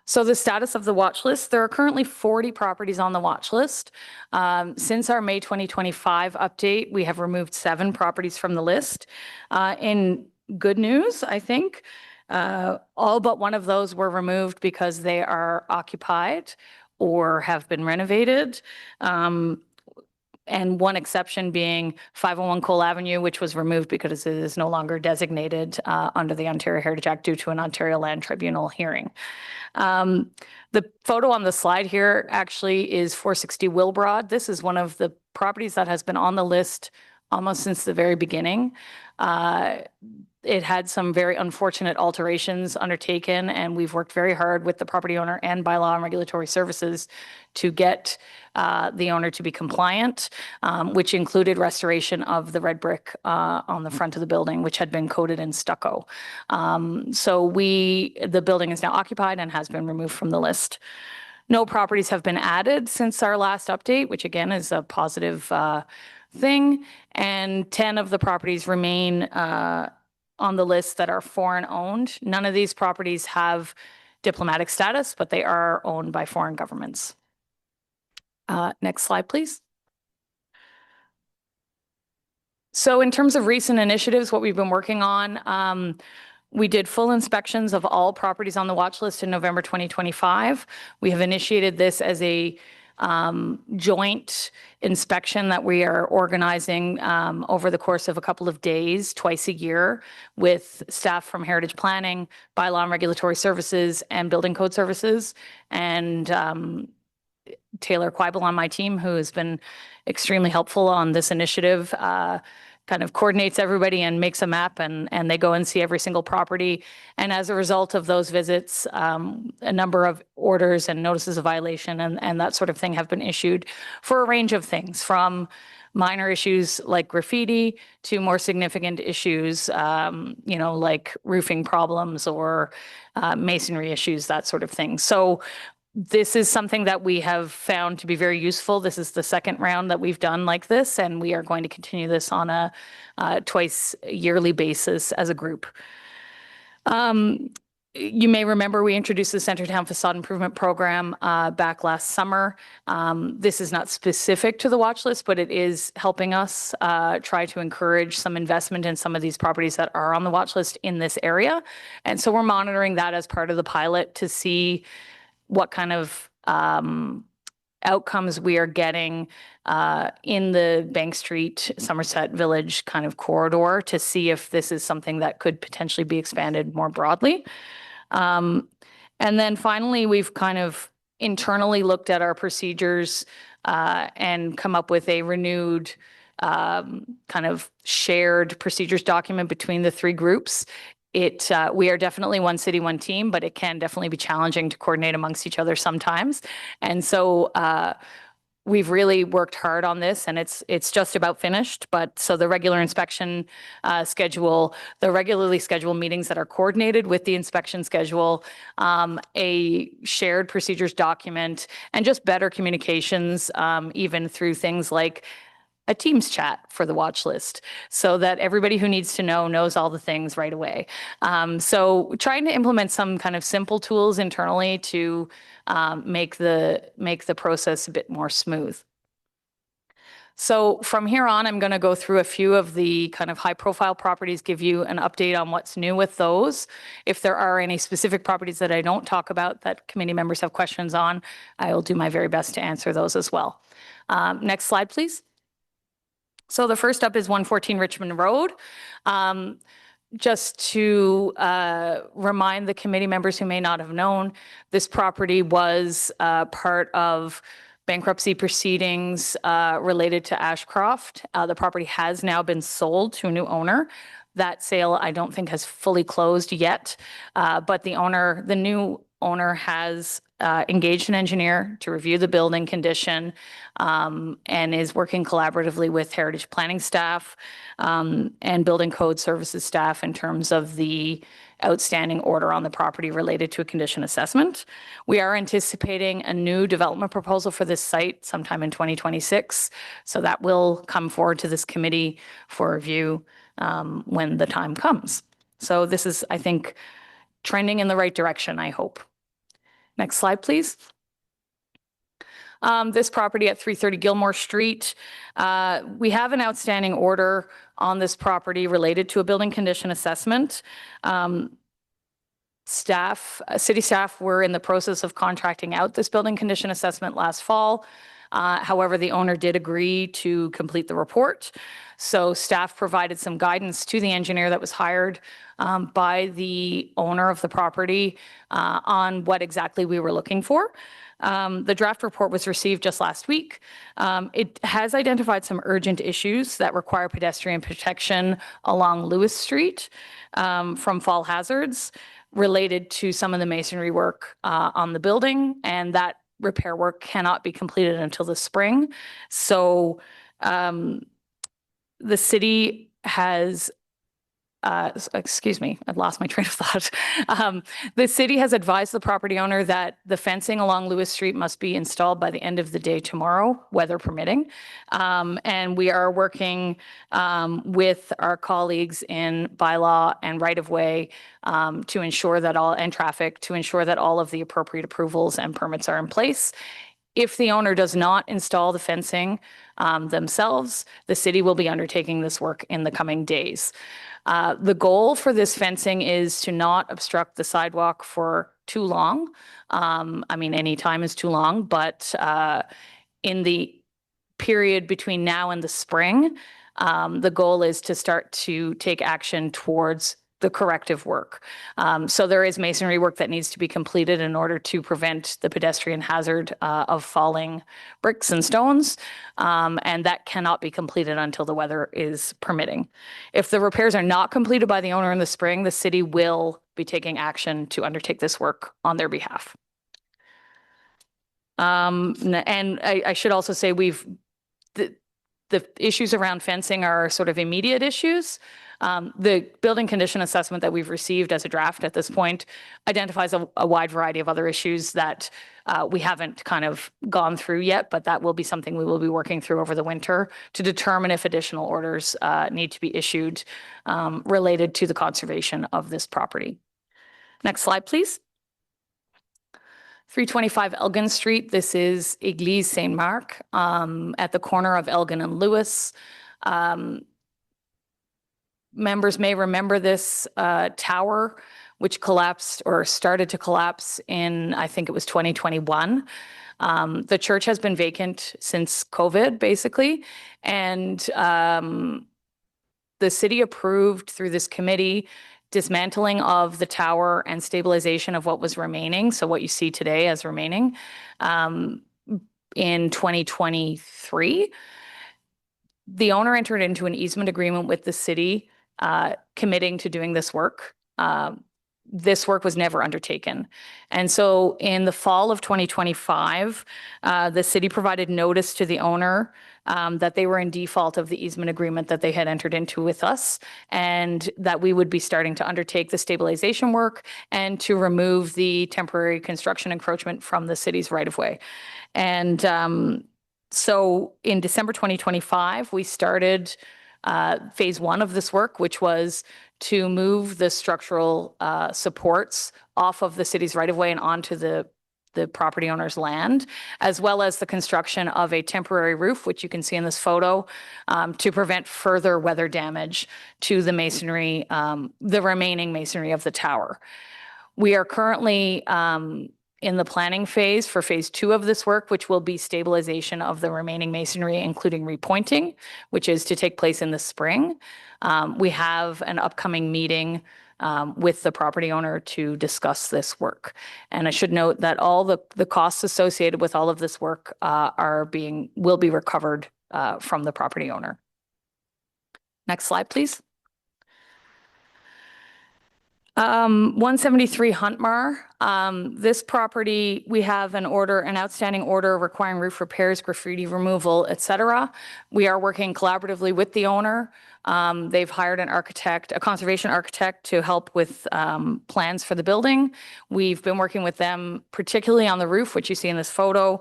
So the status of the watch list, there are currently 40 properties on the watch list. Since our May 2025 update, we have removed 7 properties from the list. In good news, I think, all but one of those were removed because they are occupied or have been renovated. And one exception being 501 Cole Avenue, which was removed because it is no longer designated under the Ontario Heritage Act due to an Ontario Land Tribunal hearing. The photo on the slide here actually is 460 Wilbrod. This is one of the properties that has been on the list almost since the very beginning. It had some very unfortunate alterations undertaken, and we've worked very hard with the property owner and bylaw and regulatory services to get the owner to be compliant, which included restoration of the red brick on the front of the building, which had been coated in stucco. So the building is now occupied and has been removed from the list. No properties have been added since our last update, which again is a positive thing, and 10 of the properties remain on the list that are foreign owned. None of these properties have diplomatic status, but they are owned by foreign governments. Next slide, please. So in terms of recent initiatives, what we've been working on, we did full inspections of all properties on the watch list in November 2025. We have initiated this as a joint inspection that we are organizing over the course of a couple of days, twice a year, with staff from Heritage Planning, Bylaw and Regulatory Services, and Building Code Services, and Taylor Quibel on my team, who has been extremely helpful on this initiative, kind of coordinates everybody and makes a map, and they go and see every single property. And as a result of those visits, a number of orders and notices of violation and that sort of thing have been issued for a range of things, from minor issues like graffiti to more significant issues, like roofing problems or masonry issues, that sort of thing. So this is something that we have found to be very useful. This is the second round that we've done like this, and we are going to continue this on a twice yearly basis as a group. You may remember we introduced the Centertown Facade Improvement Program back last summer. This is not specific to the watch list, but it is helping us try to encourage some investment in some of these properties that are on the watch list in this area. And so we're monitoring that as part of the pilot to see what kind of outcomes we are getting in the Bank Street, Somerset Village kind of corridor, to see if this is something that could potentially be expanded more broadly. And then finally, we've kind of internally looked at our procedures and come up with a renewed kind of shared procedures document between the 3 groups. We are definitely one city, one team, but it can definitely be challenging to coordinate amongst each other sometimes. And so we've really worked hard on this, and it's just about finished. But so the regular inspection schedule, the regularly scheduled meetings that are coordinated with the inspection schedule, a shared procedures document, and just better communications, even through things like a Teams chat for the watch list, so that everybody who needs to know knows all the things right away. So trying to implement some kind of simple tools internally to make the process a bit more smooth. So from here on, I'm going to go through a few of the kind of high profile properties, give you an update on what's new with those. If there are any specific properties that I don't talk about that committee members have questions on, I will do my very best to answer those as well. Next slide, please. So the first up is 114 Richmond Road. Just to remind the committee members who may not have known, this property was part of bankruptcy proceedings related to Ashcroft. The property has now been sold to a new owner. That sale, I don't think, has fully closed yet, but the new owner has engaged an engineer to review the building condition and is working collaboratively with Heritage Planning staff and Building Code Services staff in terms of the outstanding order on the property related to a condition assessment. We are anticipating a new development proposal for this site sometime in 2026. So that will come forward to this committee for review when the time comes. So this is, I think, trending in the right direction, I hope. Next slide, please. This property at 330 Gilmore Street, we have an outstanding order on this property related to a building condition assessment. City staff were in the process of contracting out this building condition assessment last fall. However, the owner did agree to complete the report. So staff provided some guidance to the engineer that was hired by the owner of the property on what exactly we were looking for. The draft report was received just last week. It has identified some urgent issues that require pedestrian protection along Lewis Street from fall hazards related to some of the masonry work on the building, and that repair work cannot be completed until the spring. So the city has excuse me, I've lost my train of thought. The city has advised the property owner that the fencing along Lewis Street must be installed by the end of the day tomorrow, weather permitting. And we are working with our colleagues in bylaw and right-of-way to ensure that to ensure that all of the appropriate approvals and permits are in place. If the owner does not install the fencing themselves, the city will be undertaking this work in the coming days. The goal for this fencing is to not obstruct the sidewalk for too long. I mean, any time is too long, but in the period between now and the spring, the goal is to start to take action towards the corrective work. So there is masonry work that needs to be completed in order to prevent the pedestrian hazard of falling bricks and stones, and that cannot be completed until the weather is permitting. If the repairs are not completed by the owner in the spring, the city will be taking action to undertake this work on their behalf. And I should also say the issues around fencing are sort of immediate issues. The building condition assessment that we've received as a draft at this point identifies a wide variety of other issues that we haven't kind of gone through yet, but that will be something we will be working through over the winter to determine if additional orders need to be issued related to the conservation of this property. Next slide, please. 325 Elgin Street. This is Église Saint-Marc at the corner of Elgin and Lewis. Members may remember this tower, which collapsed or started to collapse in, I think it was 2021. The church has been vacant since COVID, basically. And the city approved through this committee dismantling of the tower and stabilization of what was remaining. So what you see today as remaining in 2023. The owner entered into an easement agreement with the city committing to doing this work. This work was never undertaken. And so in the fall of 2025, the city provided notice to the owner that they were in default of the easement agreement that they had entered into with us, and that we would be starting to undertake the stabilization work and to remove the temporary construction encroachment from the city's right-of-way. And so in December 2025, we started phase one of this work, which was to move the structural supports off of the city's right-of-way and onto the property owner's land, as well as the construction of a temporary roof, which you can see in this photo, to prevent further weather damage to the masonry, the remaining masonry of the tower. We are currently in the planning phase for phase two of this work, which will be stabilization of the remaining masonry, including repointing, which is to take place in the spring. We have an upcoming meeting with the property owner to discuss this work. And I should note that all the costs associated with all of this work will be recovered from the property owner. Next slide, please. 173 Huntmar. This property, we have an outstanding order requiring roof repairs, graffiti removal, etc. We are working collaboratively with the owner. They've hired a conservation architect to help with plans for the building. We've been working with them, particularly on the roof, which you see in this photo.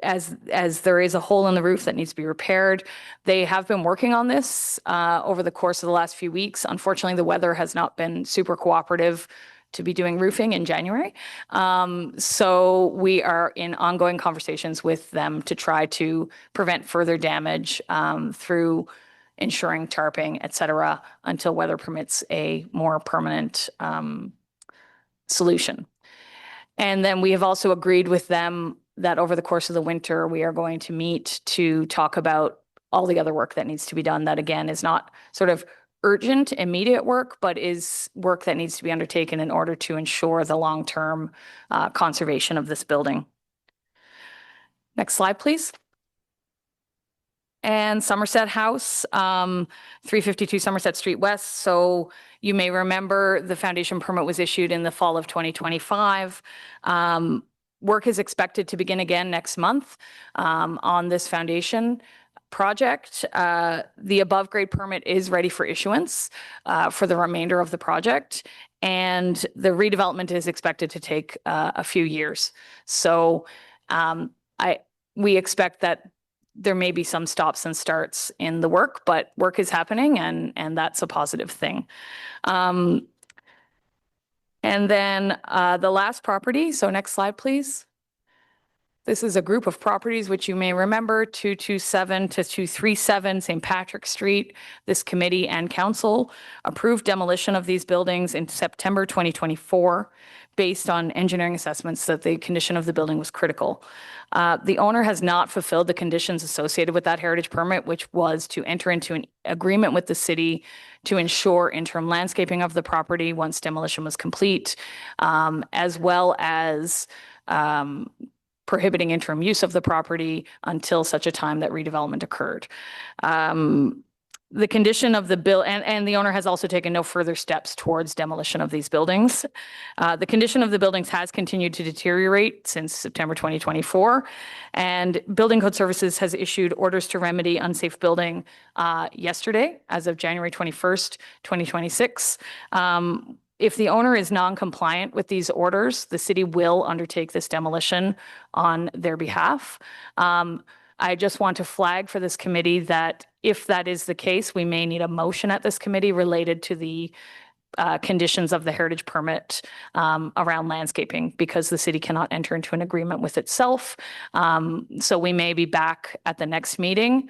as there is a hole in the roof that needs to be repaired. They have been working on this over the course of the last few weeks. Unfortunately, the weather has not been super cooperative to be doing roofing in January. So we are in ongoing conversations with them to try to prevent further damage through ensuring tarping, et cetera, until weather permits a more permanent solution. And then we have also agreed with them that over the course of the winter, we are going to meet to talk about all the other work that needs to be done. That again is not sort of urgent, immediate work, but is work that needs to be undertaken in order to ensure the long-term conservation of this building. Next slide, please. And Somerset House, 352 Somerset Street West. So you may remember the foundation permit was issued in the fall of 2025. Work is expected to begin again next month on this foundation project. The above grade permit is ready for issuance for the remainder of the project, and the redevelopment is expected to take a few years. So we expect that there may be some stops and starts in the work, but work is happening, and that's a positive thing. And then the last property, so next slide, please. This is a group of properties which you may remember, 227 to 237 St. Patrick Street. This committee and council approved demolition of these buildings in September 2024 based on engineering assessments that the condition of the building was critical. The owner has not fulfilled the conditions associated with that heritage permit, which was to enter into an agreement with the city to ensure interim landscaping of the property once demolition was complete, as well as prohibiting interim use of the property until such a time that redevelopment occurred. The condition of the bill, and the owner has also taken no further steps towards demolition of these buildings. The condition of the buildings has continued to deteriorate since September 2024, and Building Code Services has issued orders to remedy unsafe building yesterday, as of January 21st, 2026. If the owner is non-compliant with these orders, the city will undertake this demolition on their behalf. I just want to flag for this committee that if that is the case, we may need a motion at this committee related to the conditions of the heritage permit around landscaping, because the city cannot enter into an agreement with itself. So we may be back at the next meeting,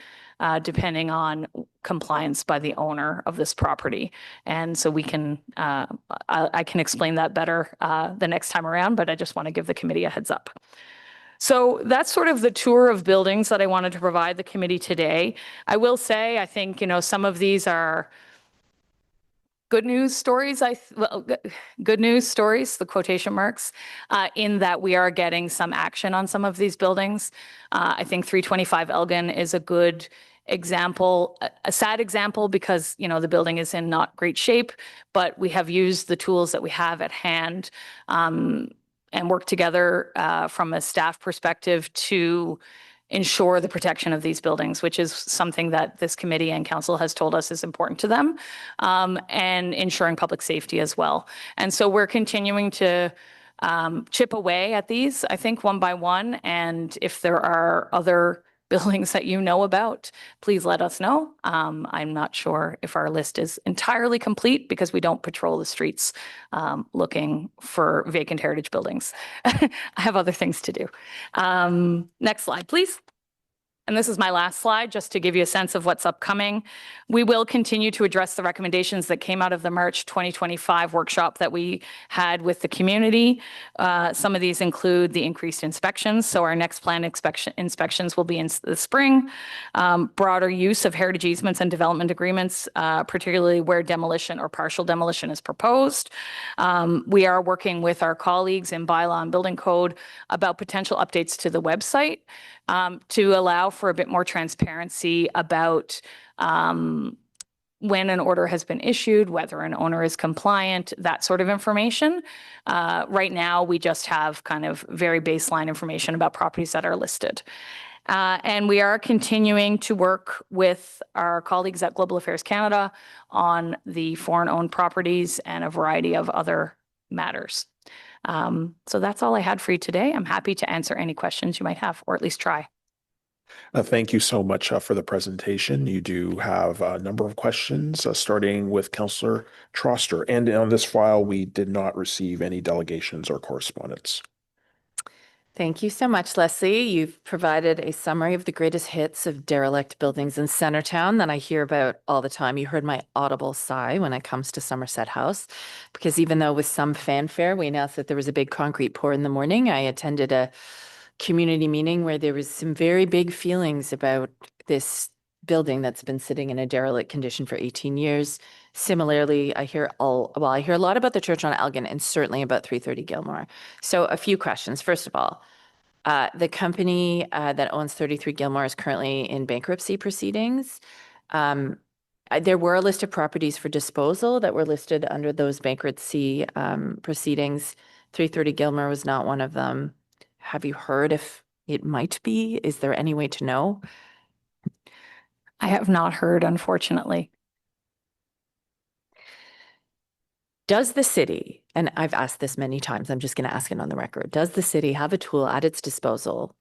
depending on compliance by the owner of this property. And so we can, I can explain that better the next time around, but I just want to give the committee a heads up. So that's sort of the tour of buildings that I wanted to provide the committee today. I will say, I think, you know, some of these are good news stories, good news stories, the quotation marks, in that we are getting some action on some of these buildings. I think 325 Elgin is a good example, a sad example, because, you know, the building is in not great shape, but we have used the tools that we have at hand and worked together from a staff perspective to ensure the protection of these buildings, which is something that this committee and council has told us is important to them, and ensuring public safety as well. And so we're continuing to chip away at these, I think, one by one. And if there are other buildings that you know about, please let us know. I'm not sure if our list is entirely complete because we don't patrol the streets looking for vacant heritage buildings. I have other things to do. Next slide, please. And this is my last slide, just to give you a sense of what's upcoming. We will continue to address the recommendations that came out of the March 2025 workshop that we had with the community. Some of these include the increased inspections. So our next planned inspections will be in the spring. Broader use of heritage easements and development agreements, particularly where demolition or partial demolition is proposed. We are working with our colleagues in bylaw and building code about potential updates to the website to allow for a bit more transparency about when an order has been issued, whether an owner is compliant, that sort of information. Right now, we just have kind of very baseline information about properties that are listed. And we are continuing to work with our colleagues at Global Affairs Canada on the foreign-owned properties and a variety of other matters. So that's all I had for you today. I'm happy to answer any questions you might have, or at least try. Thank you so much for the presentation. You do have a number of questions, starting with Councillor Troster. And on this file, we did not receive any delegations or correspondence. Thank you so much, Leslie. You've provided a summary of the greatest hits of derelict buildings in Centertown that I hear about all the time. You heard my audible sigh when it comes to Somerset House, because even though with some fanfare, we announced that there was a big concrete pour in the morning, I attended a community meeting where there was some very big feelings about this building that's been sitting in a derelict condition for 18 years. Similarly, I hear a lot about the church on Elgin and certainly about 330 Gilmore. So a few questions. First of all, the company that owns 33 Gilmore is currently in bankruptcy proceedings. There were a list of properties for disposal that were listed under those bankruptcy proceedings. 330 Gilmore was not one of them. Have you heard if it might be? Is there any way to know? I have not heard, unfortunately. Does the city, and I've asked this many times, I'm just going to ask it on the record, does the city have a tool at its disposal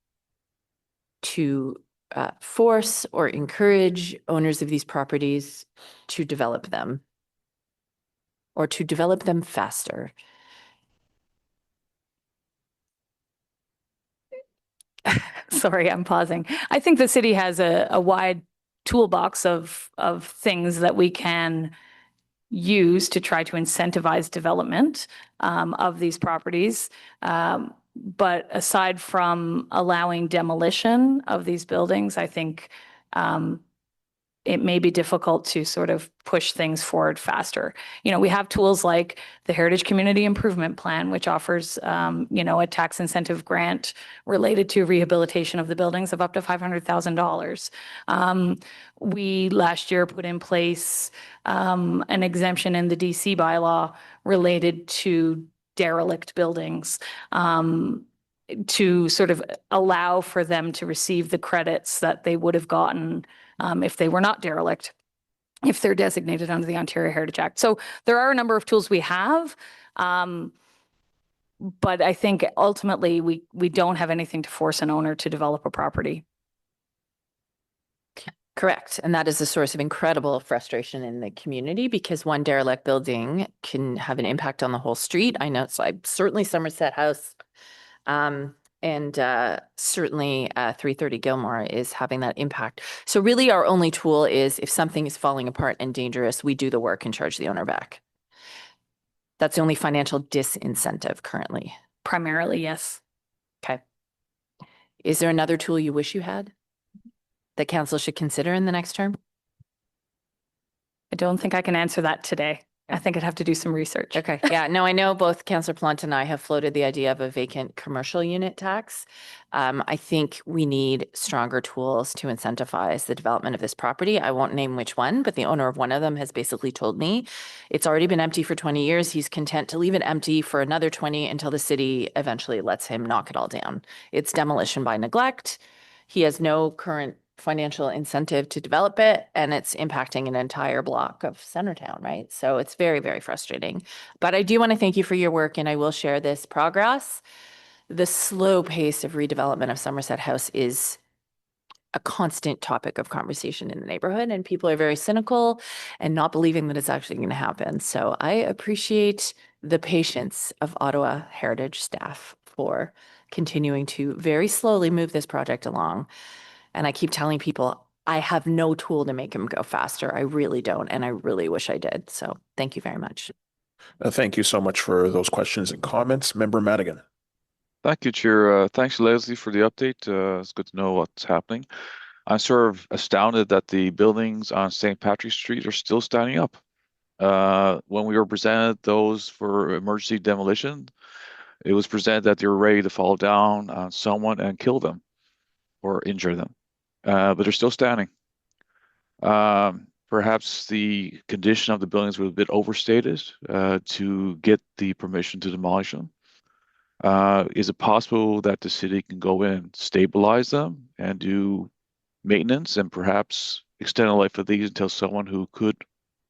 to force or encourage owners of these properties to develop them or to develop them faster? Sorry, I'm pausing. I think the city has a wide toolbox of things that we can use to try to incentivize development of these properties. But aside from allowing demolition of these buildings, I think it may be difficult to sort of push things forward faster. You know, we have tools like the Heritage Community Improvement Plan, which offers, a tax incentive grant related to rehabilitation of the buildings of up to $500,000. We last year put in place an exemption in the DC bylaw related to derelict buildings to sort of allow for them to receive the credits that they would have gotten if they were not derelict, if they're designated under the Ontario Heritage Act. So there are a number of tools we have, but I think ultimately we don't have anything to force an owner to develop a property. Correct. And that is a source of incredible frustration in the community because one derelict building can have an impact on the whole street. I know it's like certainly Somerset House. And certainly 330 Gilmore is having that impact. So really our only tool is if something is falling apart and dangerous, we do the work and charge the owner back. That's the only financial disincentive currently. Primarily, yes. Okay. Is there another tool you wish you had that council should consider in the next term? I don't think I can answer that today. I think I'd have to do some research. Okay. Yeah. No, I know both Councillor Plant and I have floated the idea of a vacant commercial unit tax. I think we need stronger tools to incentivize the development of this property. I won't name which one, but the owner of one of them has basically told me it's already been empty for 20 years. He's content to leave it empty for another 20 until the city eventually lets him knock it all down. It's demolition by neglect. He has no current financial incentive to develop it, and it's impacting an entire block of Centertown, right? So it's very, very frustrating. But I do want to thank you for your work, and I will share this progress. The slow pace of redevelopment of Somerset House is a constant topic of conversation in the neighborhood, and people are very cynical and not believing that it's actually going to happen. So I appreciate the patience of Ottawa Heritage staff for continuing to very slowly move this project along. And I keep telling people, I have no tool to make them go faster. I really don't. And I really wish I did. So thank you very much. Thank you so much for those questions and comments. Member Madigan. Thank you, Chair. Thanks, Leslie, for the update. It's good to know what's happening. I'm sort of astounded that the buildings on St. Patrick's Street are still standing up. When we were presented those for emergency demolition, it was presented that they were ready to fall down on someone and kill them or injure them. But they're still standing. Perhaps the condition of the buildings was a bit overstated to get the permission to demolish them. Is it possible that the city can go in and stabilize them and do maintenance and perhaps extend the life of these until someone who could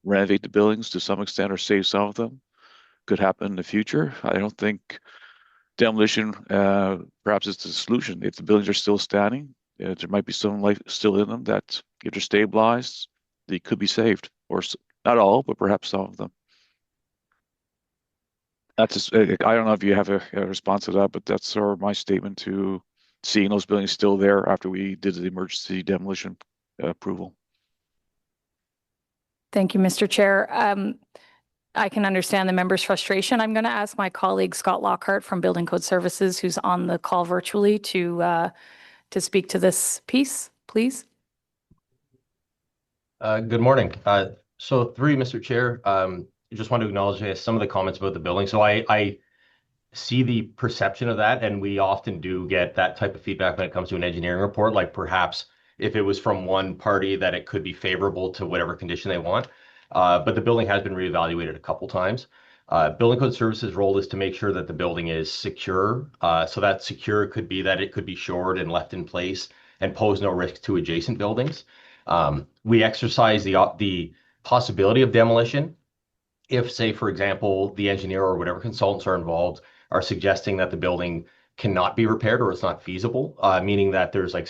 renovate the buildings to some extent or save some of them could happen in the future? I don't think demolition, perhaps it's the solution. If the buildings are still standing, there might be some life still in them that if they're stabilized, they could be saved, or not all, but perhaps some of them. That's just, I don't know if you have a response to that, but that's sort of my statement to seeing those buildings still there after we did the emergency demolition approval. Thank you, Mr. Chair. I can understand the member's frustration. I'm going to ask my colleague Scott Lockhart from Building Code Services, who's on the call virtually, to speak to this piece, please. Good morning. So through Mr. Chair, just want to acknowledge some of the comments about the building. So I see the perception of that, and we often do get that type of feedback when it comes to an engineering report, like perhaps if it was from one party that it could be favorable to whatever condition they want. But the building has been reevaluated a couple times. Building Code Services' role is to make sure that the building is secure. So that secure could be that it could be shored and left in place and pose no risk to adjacent buildings. We exercise the possibility of demolition if, say, for example, the engineer or whatever consultants are involved are suggesting that the building cannot be repaired or it's not feasible, meaning that there's like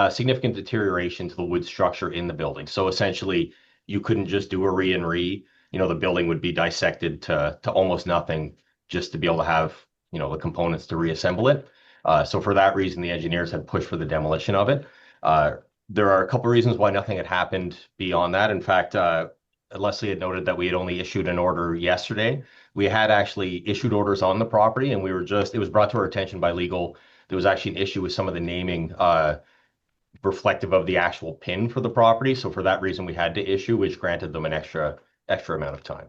significant deterioration to the wood structure in the building. So essentially, you couldn't just do a re and re. The building would be dissected to almost nothing just to be able to have, the components to reassemble it. So for that reason, the engineers had pushed for the demolition of it. There are a couple of reasons why nothing had happened beyond that. In fact, Leslie had noted that we had only issued an order yesterday. We had actually issued orders on the property, and it was brought to our attention by legal. There was actually an issue with some of the naming reflective of the actual PIN for the property. So for that reason, we had to issue, which granted them an extra amount of time.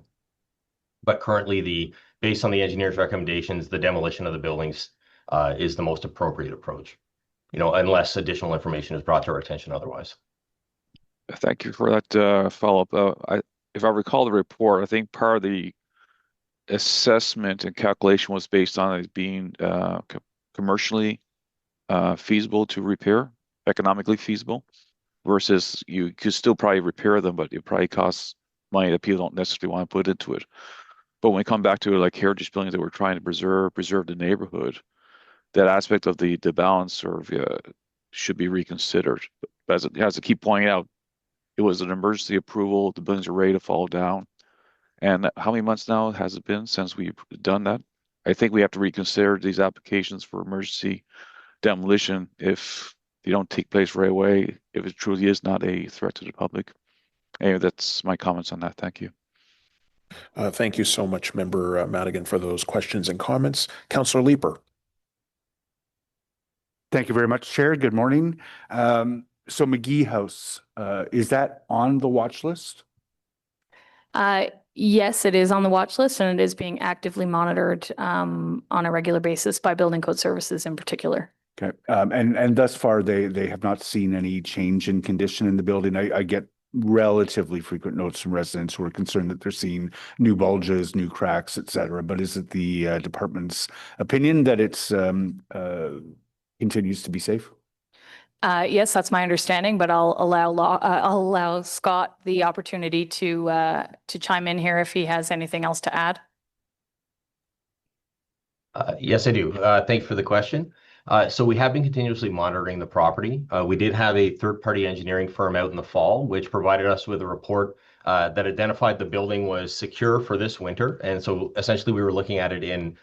But currently, based on the engineer's recommendations, the demolition of the buildings is the most appropriate approach, unless additional information is brought to our attention otherwise. Thank you for that follow-up. If I recall the report, I think part of the assessment and calculation was based on it being commercially feasible to repair, economically feasible, versus you could still probably repair them, but it probably costs money that people don't necessarily want to put into it. But when we come back to like heritage buildings that we're trying to preserve the neighborhood, that aspect of the balance should be reconsidered. But as I keep pointing out, it was an emergency approval. The buildings are ready to fall down. And how many months now has it been since we've done that? I think we have to reconsider these applications for emergency demolition if they don't take place right away, if it truly is not a threat to the public. Anyway, that's my comments on that. Thank you. Thank you so much, Member Madigan, for those questions and comments. Councillor Leeper. Thank you very much, Chair. Good morning. So McGee House, is that on the watch list? Yes, it is on the watch list, and it is being actively monitored on a regular basis by Building Code Services in particular. Okay. And thus far, they have not seen any change in condition in the building. I get relatively frequent notes from residents who are concerned that they're seeing new bulges, new cracks, et cetera. But is it the department's opinion that it's continues to be safe? Yes, that's my understanding, but I'll allow Scott the opportunity to chime in here if he has anything else to add. Yes, I do. Thank you for the question. So we have been continuously monitoring the property. We did have a third-party engineering firm out in the fall, which provided us with a report that identified the building was secure for this winter. And so essentially we were looking at it in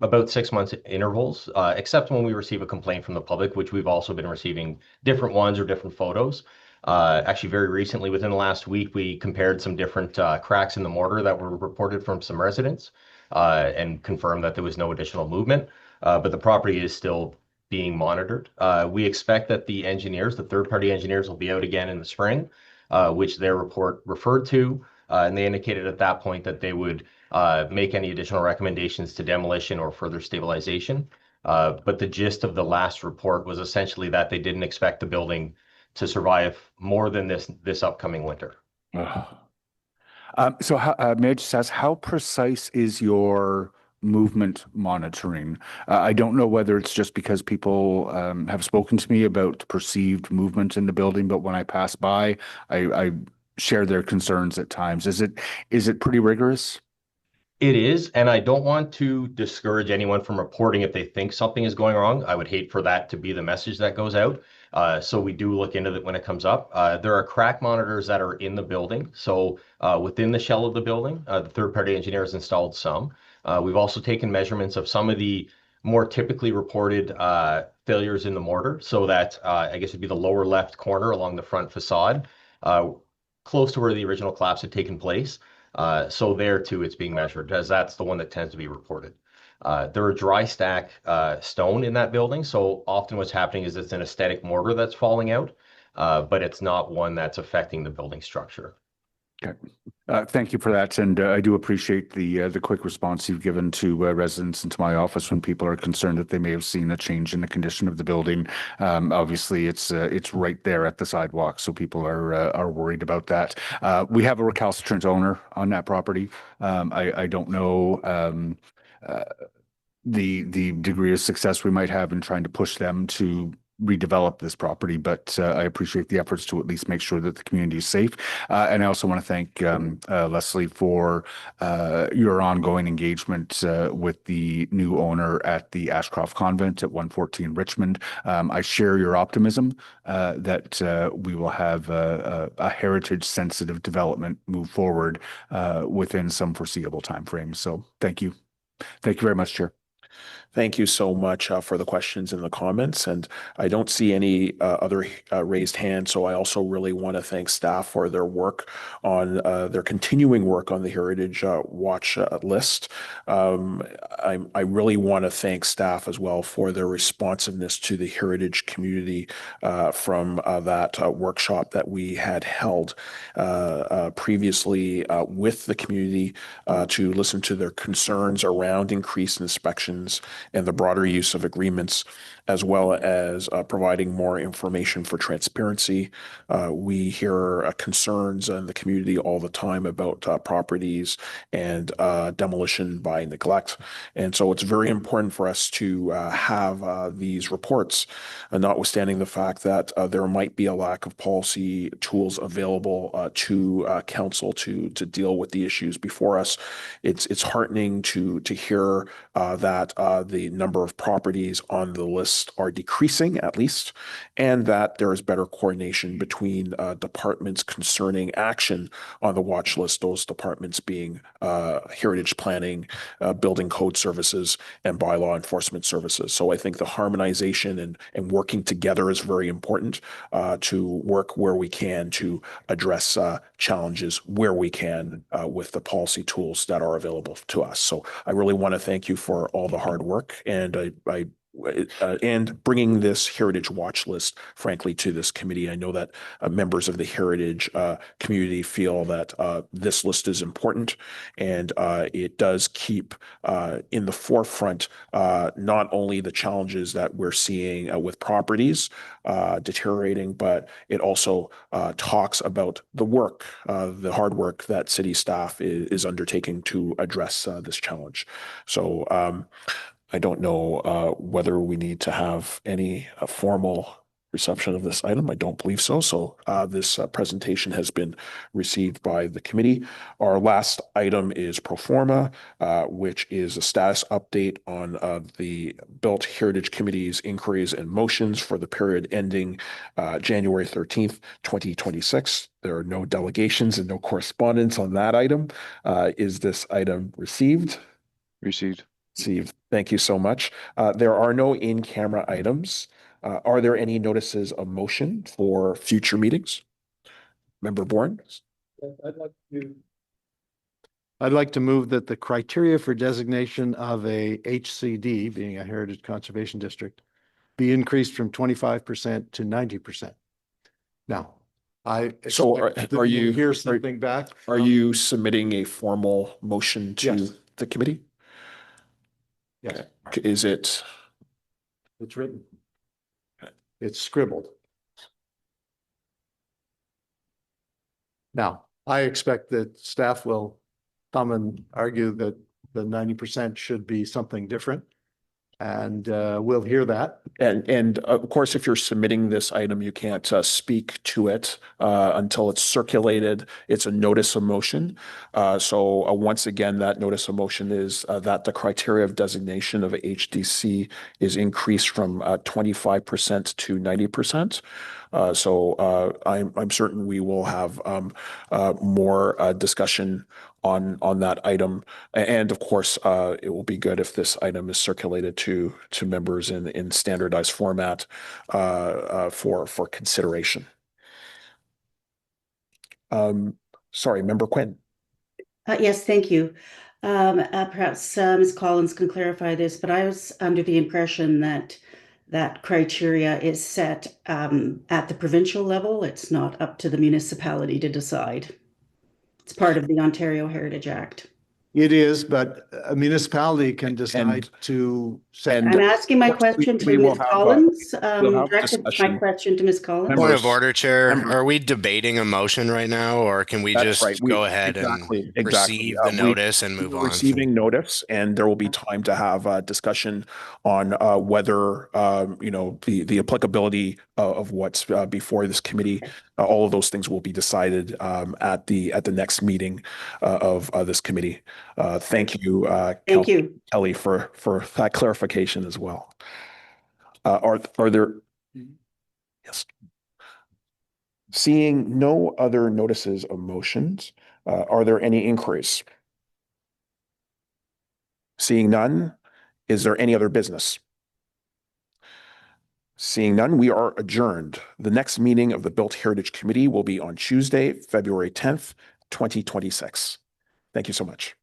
about 6 months intervals, except when we receive a complaint from the public, which we've also been receiving different ones or different photos. Actually, very recently, within the last week, we compared some different cracks in the mortar that were reported from some residents and confirmed that there was no additional movement. But the property is still being monitored. We expect that the third-party engineers will be out again in the spring, which their report referred to. And they indicated at that point that they would make any additional recommendations to demolition or further stabilization. But the gist of the last report was essentially that they didn't expect the building to survive more than this upcoming winter. So may I just ask, how precise is your movement monitoring? I don't know whether it's just because people have spoken to me about perceived movement in the building, but when I pass by, I share their concerns at times. Is it pretty rigorous? It is, and I don't want to discourage anyone from reporting if they think something is going wrong. I would hate for that to be the message that goes out. So we do look into it when it comes up. There are crack monitors that are in the building. So within the shell of the building, the third-party engineer has installed some. We've also taken measurements of some of the more typically reported failures in the mortar. So that I guess it'd be the lower left corner along the front facade, close to where the original collapse had taken place. So there too, it's being measured, as that's the one that tends to be reported. There are dry stack stone in that building. So often what's happening is it's an aesthetic mortar that's falling out, but it's not one that's affecting the building structure. Okay. Thank you for that. And I do appreciate the quick response you've given to residents and to my office when people are concerned that they may have seen a change in the condition of the building. Obviously, it's right there at the sidewalk, so people are worried about that. We have a recalcitrant owner on that property. I don't know the degree of success we might have in trying to push them to redevelop this property, but I appreciate the efforts to at least make sure that the community is safe. And I also want to thank Leslie for your ongoing engagement with the new owner at the Ashcroft Convent at 114 Richmond. I share your optimism that we will have a heritage-sensitive development move forward within some foreseeable time frame. So thank you. Thank you very much, Chair. Thank you so much for the questions and the comments. And I don't see any other raised hands. So I also really want to thank staff for their work on their continuing work on the Heritage Watch list. I really want to thank staff as well for their responsiveness to the heritage community from that workshop that we had held previously with the community to listen to their concerns around increased inspections and the broader use of agreements, as well as providing more information for transparency. We hear concerns in the community all the time about properties and demolition by neglect. And so it's very important for us to have these reports, notwithstanding the fact that there might be a lack of policy tools available to council to deal with the issues before us. It's heartening to hear that the number of properties on the list are decreasing, at least, and that there is better coordination between departments concerning action on the watch list, those departments being heritage planning, building code services, and bylaw enforcement services. So I think the harmonization and working together is very important to work where we can to address challenges where we can with the policy tools that are available to us. So I really want to thank you for all the hard work and and bringing this Heritage Watch list, frankly, to this committee. I know that members of the heritage community feel that this list is important, and it does keep in the forefront not only the challenges that we're seeing with properties deteriorating, but it also talks about the work, the hard work that city staff is undertaking to address this challenge. So I don't know whether we need to have any formal reception of this item. I don't believe so. So this presentation has been received by the committee. Our last item is pro forma, which is a status update on the Built Heritage Committee's inquiries and motions for the period ending January 13th, 2026. There are no delegations and no correspondence on that item. Is this item received? Received. Received. Thank you so much. There are no in-camera items. Are there any notices of motion for future meetings? Member Bourne? I'd like to move that the criteria for designation of a HCD, being a Heritage Conservation District, be increased from 25% to 90%. Now, So expect are you hear something back? Are you submitting a formal motion to Yes. the committee? Yes, Is it? it's written. It's scribbled. Now, I expect that staff will come and argue that the 90% should be something different. And we'll hear that. And of course, if you're submitting this item, you can't speak to it until it's circulated. It's a notice of motion. So once again, that notice of motion is that the criteria of designation of HDC is increased from 25% to 90%. So I'm certain we will have more discussion on that item. And of course, it will be good if this item is circulated to members in standardized format for consideration. Sorry, Member Quinn. Yes, thank you. Perhaps Ms. Collins can clarify this, but I was under the impression that that criteria is set at the provincial level. It's not up to the municipality to decide. It's part of the Ontario Heritage Act. It is, but a municipality can decide to set. and- I'm asking my of course, question we to will Ms. have, Collins. we'll have Directed my discussion. question to Ms. Collins. Members- Point of order, Chair. members- Are we debating a motion right now, or can we That's just right. go ahead Exactly. and receive the notice and move We're on? receiving notice, and there will be time to have a discussion on whether the applicability of what's before this committee. All of those things will be decided at the next meeting of this committee. Thank you, Thank you. Kelly, for that clarification as well. Are there? Yes. Seeing no other notices of motions, are there any inquiries? Seeing none, is there any other business? Seeing none, we are adjourned. The next meeting of the Built Heritage Committee will be on Tuesday, February 10th, 2026. Thank you so much.